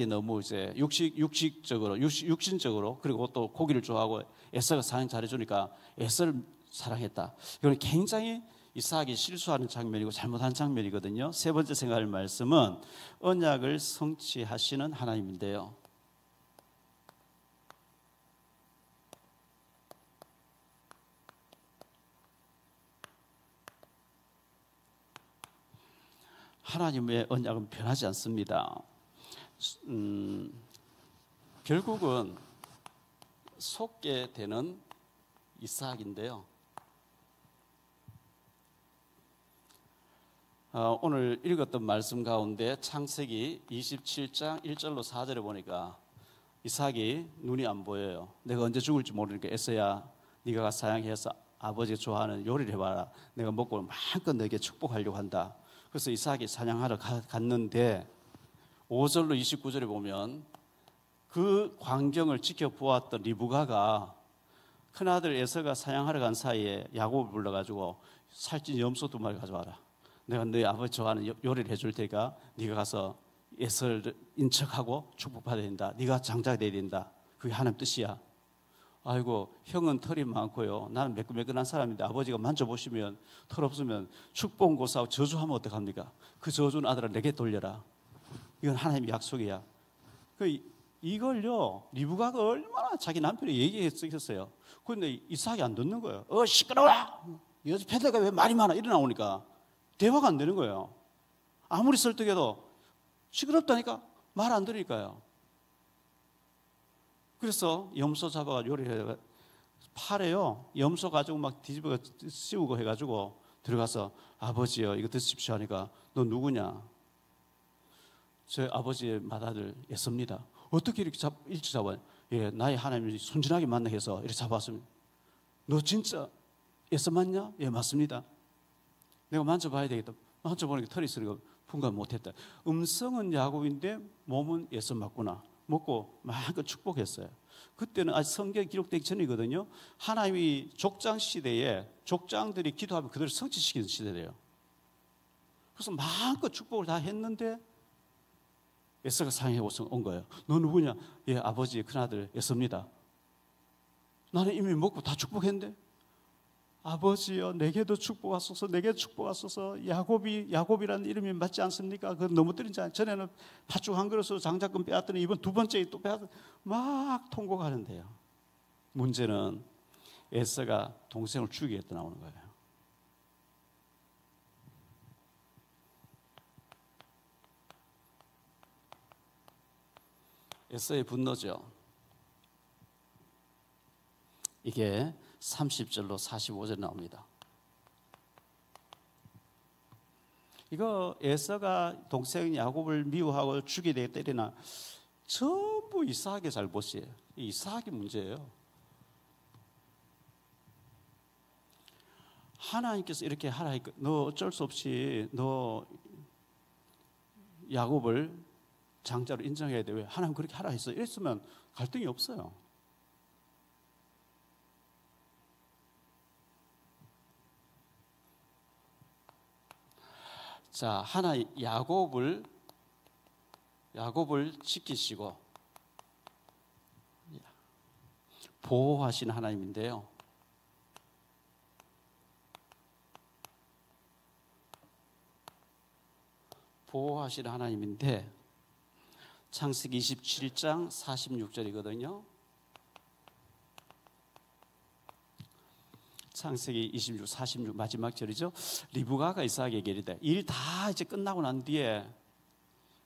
너무 이제 육신적으로 그리고 또 고기를 좋아하고 에서가 사랑 잘해주니까 에서를 사랑했다. 이건 굉장히 이삭이 실수하는 장면이고 잘못한 장면이거든요. 세 번째 생각할 말씀은 언약을 성취하시는 하나님인데요. 하나님의 언약은 변하지 않습니다. 결국은 속게 되는 이삭인데요. 오늘 읽었던 말씀 가운데 창세기 27장 1절로 4절에 보니까 이삭이 눈이 안 보여요. 내가 언제 죽을지 모르니까 에서야 네가 가서 사양해서 아버지가 좋아하는 요리를 해봐라. 내가 먹고 마음껏 너에게 축복하려고 한다. 그래서 이삭이 사냥하러 갔는데 5절로 29절에 보면 그 광경을 지켜보았던 리브가가 큰아들 에서가 사냥하러 간 사이에 야곱을 불러가지고 살찐 염소 2마리 가져와라. 내가 너희 아버지 좋아하는 요리를 해줄 테니까 네가 가서 에서를 인척하고 축복받아야 된다. 네가 장자가 돼야 된다. 그게 하나님 뜻이야. 아이고 형은 털이 많고요. 나는 매끈매끈한 사람인데 아버지가 만져보시면 털 없으면 축복고사하고 저주하면 어떡합니까? 그 저주는 아들아 내게 돌려라. 이건 하나님의 약속이야. 이걸요 리브가가 얼마나 자기 남편이 얘기했었어요. 그런데 이삭이 안 듣는 거예요. 시끄러워. 여자 패드가 왜 말이 많아. 일어나오니까 대화가 안 되는 거예요. 아무리 설득해도 시끄럽다니까 말 안 들으니까요. 그래서 염소 잡아가 요리해 팔에요. 염소 가지고 막 뒤집어 씌우고 해가지고 들어가서 아버지요 이거 드십시오 하니까 너 누구냐? 저희 아버지의 맏아들 예서입니다. 어떻게 이렇게 일찍 잡아요? 예, 나의 하나님이 순진하게 만나게 해서 이렇게 잡았습니다. 너 진짜 예서 맞냐? 예, 맞습니다. 내가 만져봐야 되겠다. 만져보니까 털이 있으니까 분간 못했다. 음성은 야곱인데 몸은 예서 맞구나. 먹고 마음껏 축복했어요. 그때는 아직 성경이 기록되기 전이거든요. 하나님이 족장 시대에 족장들이 기도하면 그들을 성취시키는 시대예요. 그래서 마음껏 축복을 다 했는데 에서가 상해 온 거예요. 너 누구냐? 예, 아버지의 큰아들 에서입니다. 나는 이미 먹고 다 축복했는데 아버지여 내게도 축복하소서 내게도 축복하소서. 야곱이라는 이름이 맞지 않습니까? 그건 너무 때린잖아요. 전에는 팥죽 한 그릇으로 장작금 빼앗더니 이번 두 번째 또 빼앗더니 막 통곡하는데요. 문제는 에서가 동생을 죽이겠다 나오는 거예요. 에서의 분노죠. 이게 30절로 45절 나옵니다. 이거 에서가 동생 야곱을 미워하고 죽이게 때리나 전부 이삭의 잘못이에요. 이삭이 문제예요. 하나님께서 이렇게 하라 하니까 너 어쩔 수 없이 너 야곱을 장자로 인정해야 돼. 왜? 하나님 그렇게 하라 했어. 이랬으면 갈등이 없어요. 자, 야곱을 지키시고 보호하신 하나님인데요. 보호하신 하나님인데 창세기 27장 46절이거든요. 창세기 26, 46 마지막 절이죠. 리브가가 이삭에게 이르되 일 다 이제 끝나고 난 뒤에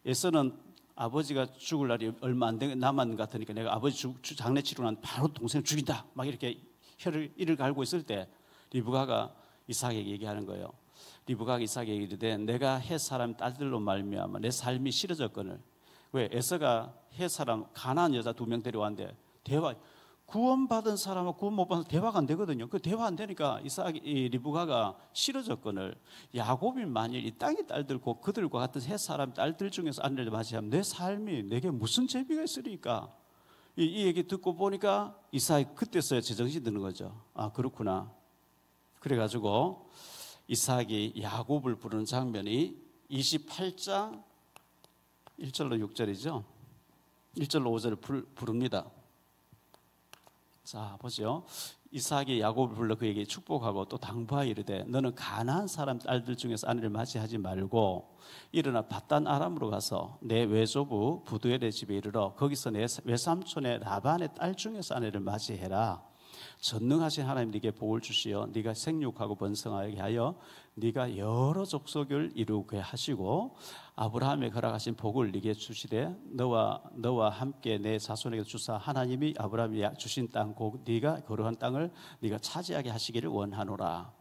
에서는 아버지가 죽을 날이 얼마 안 남았는 것 같으니까 내가 아버지 장례 치르고 난 바로 동생을 죽인다 막 이렇게 이를 갈고 있을 때 리브가가 이삭에게 얘기하는 거예요. 리브가가 이삭에게 이르되 내가 헷 사람 딸들로 말미암아 내 삶이 싫어졌거늘. 왜? 에서가 헷 사람 가나안 여자 2명 데려왔는데 구원받은 사람하고 구원 못 받은 대화가 안 되거든요. 그 대화 안 되니까 리브가가 싫어졌거늘. 야곱이 만일 이 땅의 딸들 그들과 같은 세 사람 딸들 중에서 아내를 맞이하면 내 삶이 내게 무슨 재미가 있으리까? 이 얘기 듣고 보니까 이삭이 그때서야 제정신이 드는 거죠. 아 그렇구나. 그래가지고 이삭이 야곱을 부르는 장면이 28장 1절로 6절이죠. 1절로 5절을 부릅니다. 자 보죠. 이삭이 야곱을 불러 그에게 축복하고 또 당부하여 이르되 너는 가나안 사람 딸들 중에서 아내를 맞이하지 말고 일어나 밧단 아람으로 가서 내 외조부 부두엘의 집에 이르러 거기서 내 외삼촌의 라반의 딸 중에서 아내를 맞이해라. 전능하신 하나님 네게 복을 주시어 네가 생육하고 번성하게 하여 네가 여러 족속을 이루게 하시고 아브라함의 허락하신 복을 네게 주시되 너와 함께 내 자손에게 주사 하나님이 아브라함이 주신 땅 곧 네가 거룩한 땅을 네가 차지하게 하시기를 원하노라.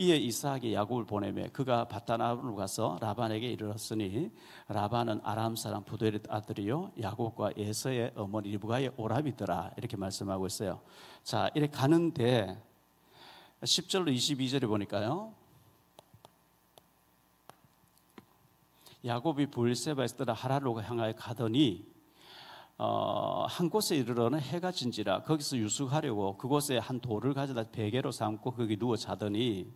이에 이삭이 야곱을 보내매 그가 밧단 아람으로 가서 라반에게 이르렀으니 라반은 아람 사람 부두엘의 아들이요 야곱과 에서의 어머니 리브가의 오라비더라. 이렇게 말씀하고 있어요. 자 이렇게 가는데 10절로 22절에 보니까요 야곱이 브엘세바에서 떠나 하란으로 향하여 가더니 한 곳에 이르러는 해가 진지라 거기서 유숙하려고 그곳에 한 돌을 가져다 베개로 삼고 거기 누워 자더니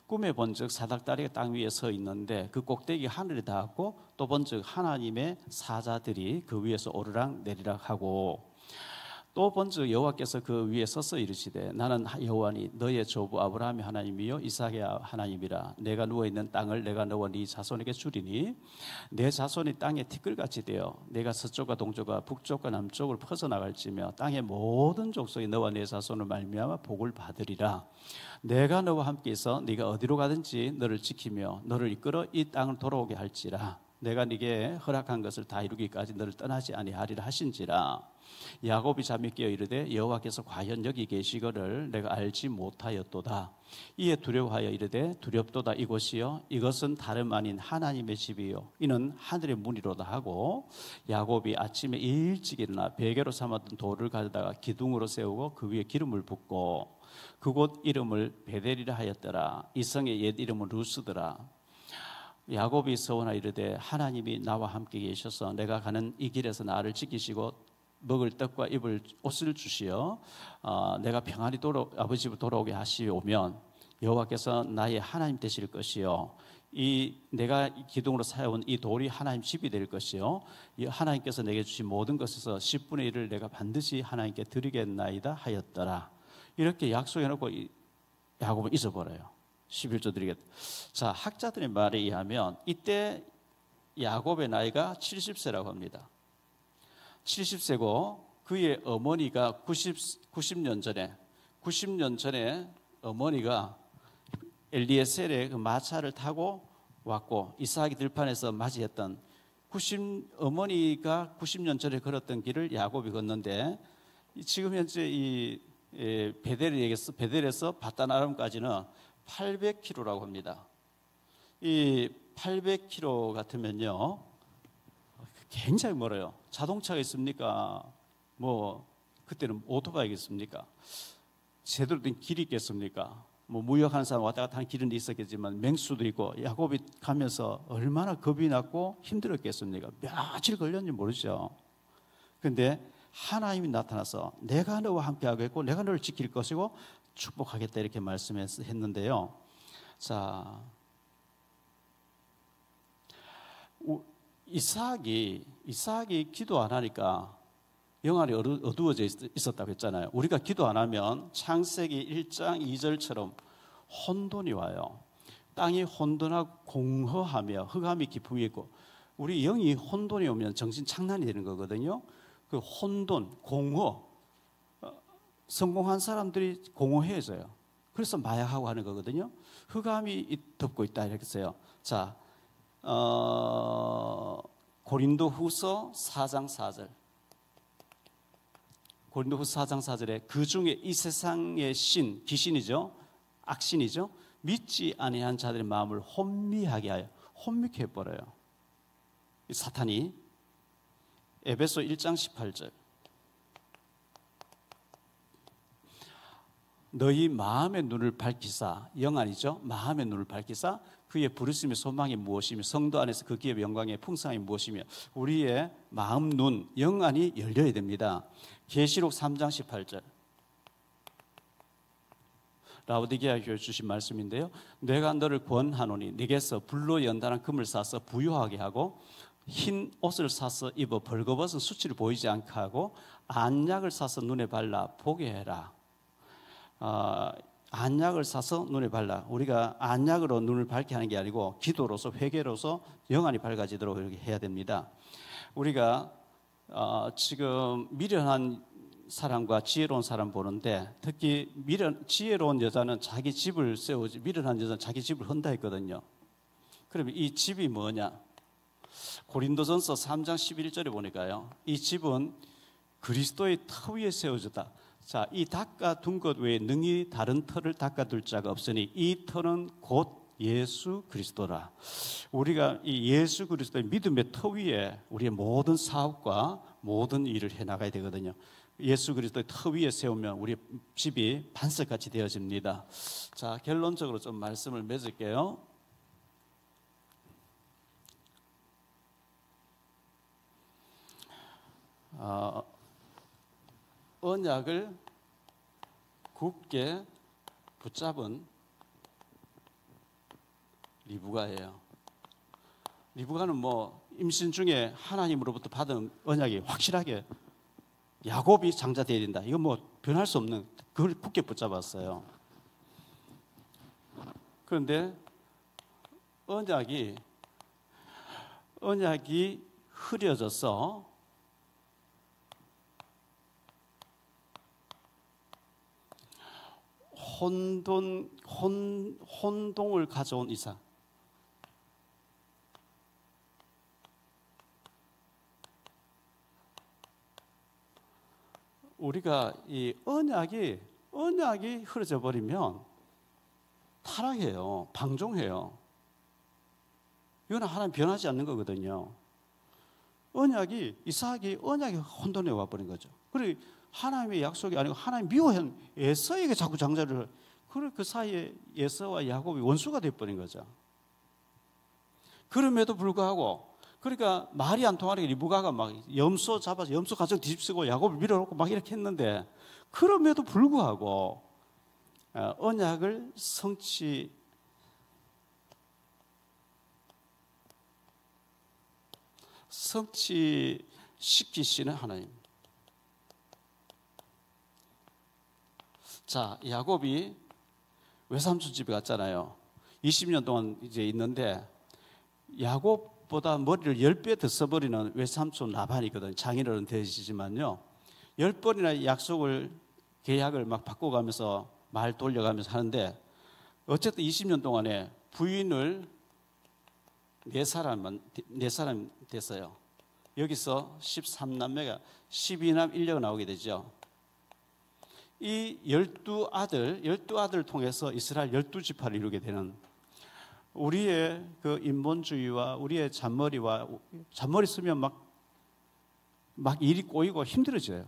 꿈에 본즉 사닥다리가 땅 위에 서 있는데 그 꼭대기 하늘에 닿았고 또 본즉 하나님의 사자들이 그 위에서 오르락 내리락 하고 또 본즉 여호와께서 그 위에 서서 이르시되 나는 여호와니 너의 조부 아브라함의 하나님이요 이삭의 하나님이라. 내가 누워있는 땅을 내가 너와 네 자손에게 주리니 내 자손이 땅에 티끌같이 되어 내가 서쪽과 동쪽과 북쪽과 남쪽을 퍼져나갈지며 땅의 모든 족속이 너와 내 자손을 말미암아 복을 받으리라. 내가 너와 함께 있어 네가 어디로 가든지 너를 지키며 너를 이끌어 이 땅을 돌아오게 할지라. 내가 네게 허락한 것을 다 이루기까지 너를 떠나지 아니하리라 하신지라. 야곱이 잠이 깨어 이르되 여호와께서 과연 여기 계시거를 내가 알지 못하였도다. 이에 두려워하여 이르되 두렵도다. 이곳이요 이것은 다름 아닌 하나님의 집이요 이는 하늘의 문이로다 하고 야곱이 아침에 일찍 일어나 베개로 삼았던 돌을 가져다가 기둥으로 세우고 그 위에 기름을 붓고 그곳 이름을 베델이라 하였더라. 이 성의 옛 이름은 루스더라. 야곱이 서원하 이르되 하나님이 나와 함께 계셔서 내가 가는 이 길에서 나를 지키시고 먹을 떡과 입을 옷을 주시어 내가 평안히 아버지 집으로 돌아오게 하시오면 여호와께서 나의 하나님 되실 것이요 이 내가 기둥으로 세운 이 돌이 하나님 집이 될 것이요 하나님께서 내게 주신 모든 것에서 10분의 1을 내가 반드시 하나님께 드리겠나이다 하였더라. 이렇게 약속해놓고 야곱은 잊어버려요. 11조 드리겠다. 자, 학자들의 말에 의하면 이때 야곱의 나이가 70세라고 합니다. 70세고 그의 어머니가 90년 전에 어머니가 엘리에셀의 그 마차를 타고 왔고 이삭이 들판에서 맞이했던 어머니가 90년 전에 걸었던 길을 야곱이 걷는데 지금 현재 이 베델에서 바단-아람까지는 800km라고 합니다. 이 800km 같으면요 굉장히 멀어요. 자동차가 있습니까? 뭐 그때는 오토바이겠습니까? 제대로 된 길이 있겠습니까? 뭐 무역하는 사람 왔다 갔다 하는 길은 있었겠지만 맹수도 있고 야곱이 가면서 얼마나 겁이 났고 힘들었겠습니까? 며칠 걸렸는지 모르죠. 그런데 하나님이 나타나서 내가 너와 함께 하겠고 내가 너를 지킬 것이고 축복하겠다 이렇게 말씀했는데요. 자, 이삭이 기도 안 하니까 영안이 어두워져 있었다고 했잖아요. 우리가 기도 안 하면 창세기 1장 2절처럼 혼돈이 와요. 땅이 혼돈하고 공허하며 흑암이 깊음이 있고 우리 영이 혼돈이 오면 정신 장난이 되는 거거든요. 그 혼돈, 공허, 성공한 사람들이 공허해져요. 그래서 마약하고 하는 거거든요. 흑암이 덮고 있다 이렇게 했어요. 자, 고린도후서 4장 4절. 고린도후서 4장 4절에 그 중에 이 세상의 귀신이죠. 악신이죠. 믿지 아니한 자들의 마음을 혼미하게 하여 혼미케 해버려요. 사탄이. 에베소 1장 18절. 너희 마음의 눈을 밝히사, 영안이죠. 마음의 눈을 밝히사 그의 부르심의 소망이 무엇이며 성도 안에서 그 기업의 영광의 풍성함이 무엇이며 우리의 마음 눈, 영안이 열려야 됩니다. 계시록 3장 18절. 라오디게아 교회 주신 말씀인데요. 내가 너를 권하노니 네게서 불로 연단한 금을 사서 부유하게 하고 흰 옷을 사서 입어 벌거벗은 수치를 보이지 않게 하고 안약을 사서 눈에 발라 보게 해라. 안약을 사서 눈에 발라. 우리가 안약으로 눈을 밝게 하는 게 아니고 기도로서 회개로서 영안이 밝아지도록 이렇게 해야 됩니다. 우리가 지금 미련한 사람과 지혜로운 사람 보는데 특히 지혜로운 여자는 자기 집을 세우지 미련한 여자는 자기 집을 헌다 했거든요. 그러면 이 집이 뭐냐? 고린도전서 3장 11절에 보니까요. 이 집은 그리스도의 터 위에 세워졌다. 자, 이 닦아둔 것 외에 능히 다른 터를 닦아둘 자가 없으니 이 터는 곧 예수 그리스도라. 우리가 이 예수 그리스도의 믿음의 터 위에 우리의 모든 사업과 모든 일을 해나가야 되거든요. 예수 그리스도의 터 위에 세우면 우리 집이 반석같이 되어집니다. 자, 결론적으로 좀 말씀을 맺을게요. 언약을 굳게 붙잡은 리브가예요. 리브가는 뭐 임신 중에 하나님으로부터 받은 언약이 확실하게 야곱이 장자되어야 된다. 이거 뭐 변할 수 없는, 그걸 굳게 붙잡았어요. 그런데 언약이 흐려져서 혼동을 가져온 이상, 우리가 이 언약이 흐려져 버리면 타락해요. 방종해요. 이거는 하나님 변하지 않는 거거든요. 이삭이 언약이 혼돈해 와버린 거죠. 그리고 하나님의 약속이 아니고 하나님 미워한 에서에게 자꾸 장자를, 그리고 그 사이에 에서와 야곱이 원수가 되어버린 거죠. 그럼에도 불구하고, 그러니까 말이 안 통하니까 리브가가 막 염소 잡아서 염소 가정 뒤집쓰고 야곱을 밀어놓고 막 이렇게 했는데, 그럼에도 불구하고 언약을 성취시키시는 하나님. 자, 야곱이 외삼촌 집에 갔잖아요. 20년 동안 이제 있는데, 야곱보다 머리를 10배 더 써버리는 외삼촌 라반이거든요. 장인어른 되시지만요, 10번이나 계약을 막 바꿔가면서 말 돌려가면서 하는데, 어쨌든 20년 동안에 부인을 4사람 됐어요. 여기서 13남매가 12남 1녀가 나오게 되죠. 이 12아들을 통해서 이스라엘 12지파를 이루게 되는, 우리의 그 인본주의와 우리의 잔머리 쓰면 막 일이 꼬이고 힘들어져요.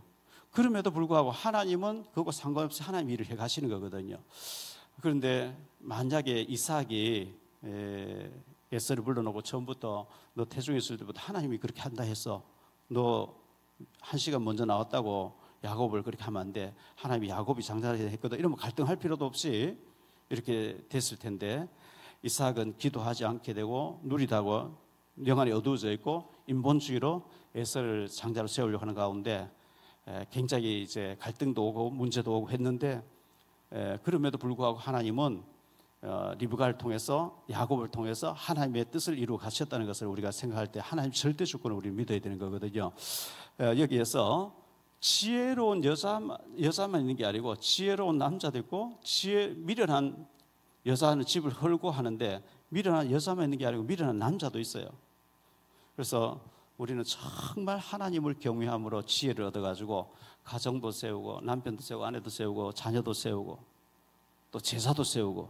그럼에도 불구하고 하나님은 그거 상관없이 하나님 일을 해 가시는 거거든요. 그런데 만약에 이삭이 에서를 불러놓고 처음부터 너 태중에 있을 때부터 하나님이 그렇게 한다 해서 너 1시간 먼저 나왔다고 야곱을 그렇게 하면 안 돼, 하나님이 야곱이 장자를 했거든, 이러면 갈등할 필요도 없이 이렇게 됐을 텐데, 이삭은 기도하지 않게 되고 누리다고 영안이 어두워져 있고 인본주의로 에서를 장자로 세우려고 하는 가운데 굉장히 이제 갈등도 오고 문제도 오고 했는데, 그럼에도 불구하고 하나님은 리브가를 통해서, 야곱을 통해서 하나님의 뜻을 이루어 가셨다는 것을 우리가 생각할 때 하나님 절대 주권을 우리 믿어야 되는 거거든요. 여기에서 지혜로운 여자만 있는 게 아니고 지혜로운 남자도 있고, 미련한 여자는 집을 헐고 하는데, 미련한 여자만 있는 게 아니고 미련한 남자도 있어요. 그래서 우리는 정말 하나님을 경외함으로 지혜를 얻어가지고 가정도 세우고 남편도 세우고 아내도 세우고 자녀도 세우고 또 제사도 세우고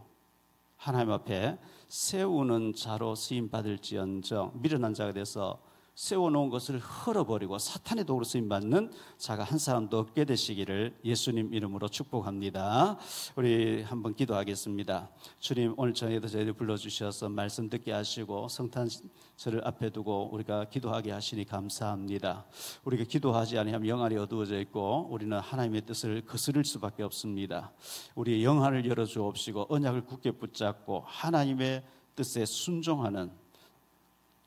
하나님 앞에 세우는 자로 쓰임받을지언정, 미련한 자가 돼서 세워놓은 것을 헐어버리고 사탄의 도구로 쓰임받는 자가 한 사람도 없게 되시기를 예수님 이름으로 축복합니다. 우리 한번 기도하겠습니다. 주님, 오늘 저희도 저희를 불러주셔서 말씀 듣게 하시고 성탄절을 앞에 두고 우리가 기도하게 하시니 감사합니다. 우리가 기도하지 아니하면 영안이 어두워져 있고 우리는 하나님의 뜻을 거스를 수밖에 없습니다. 우리의 영안을 열어주옵시고 언약을 굳게 붙잡고 하나님의 뜻에 순종하는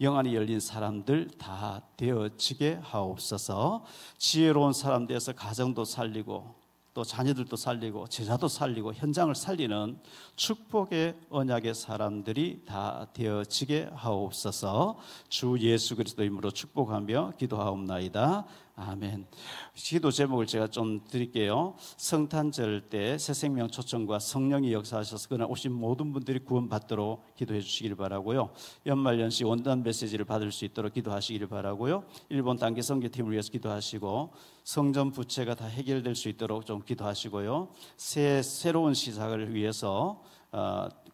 영안이 열린 사람들 다 되어지게 하옵소서. 지혜로운 사람 되어서 가정도 살리고 또 자녀들도 살리고 제자도 살리고 현장을 살리는 축복의 언약의 사람들이 다 되어지게 하옵소서. 주 예수 그리스도 이름으로 축복하며 기도하옵나이다. 아멘. 기도 제목을 제가 좀 드릴게요. 성탄절 때 새생명 초청과 성령이 역사하셔서 그날 오신 모든 분들이 구원받도록 기도해 주시기를 바라고요. 연말연시 원단 메시지를 받을 수 있도록 기도하시기를 바라고요. 일본 단기 선교팀을 위해서 기도하시고 성전 부채가 다 해결될 수 있도록 좀 기도하시고요. 새로운 시작을 위해서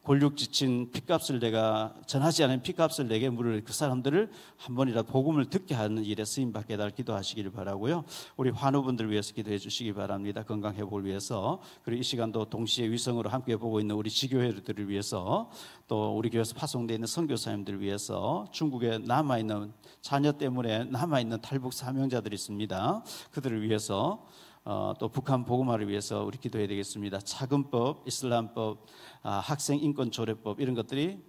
골육 지친 핏값을 내가 전하지 않은 핏값을 내게 물을 그 사람들을 한 번이라도 복음을 듣게 하는 일에 쓰임받게 해달라 기도하시기를 바라고요. 우리 환우분들 위해서 기도해 주시기 바랍니다. 건강 회복을 위해서. 그리고 이 시간도 동시에 위성으로 함께 보고 있는 우리 지교회들을 위해서, 또 우리 교회에서 파송되어 있는 선교사님들을 위해서, 중국에 남아있는 자녀 때문에 남아있는 탈북 사명자들이 있습니다. 그들을 위해서, 또 북한 복음화를 위해서 우리 기도해야 되겠습니다. 차근법, 이슬람법, 학생 인권 조례법 이런 것들이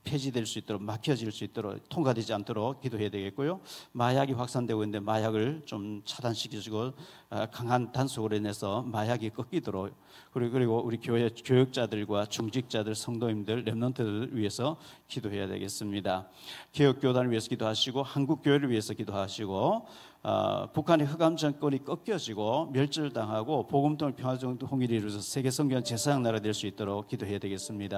폐지될 수 있도록, 막혀질 수 있도록, 통과되지 않도록 기도해야 되겠고요. 마약이 확산되고 있는데 마약을 좀 차단시키시고 강한 단속으로 인해서 마약이 꺾이도록, 그리고 우리 교회 교역자들과 중직자들, 성도님들, 렘넌트들을 위해서 기도해야 되겠습니다. 개혁교단을 위해서 기도하시고 한국 교회를 위해서 기도하시고 북한의 흑암 정권이 꺾여지고 멸절당하고 복음통일 평화통일이 이루어져서 세계 선교한 제사장 나라 될 수 있도록 기도해야 되겠습니다.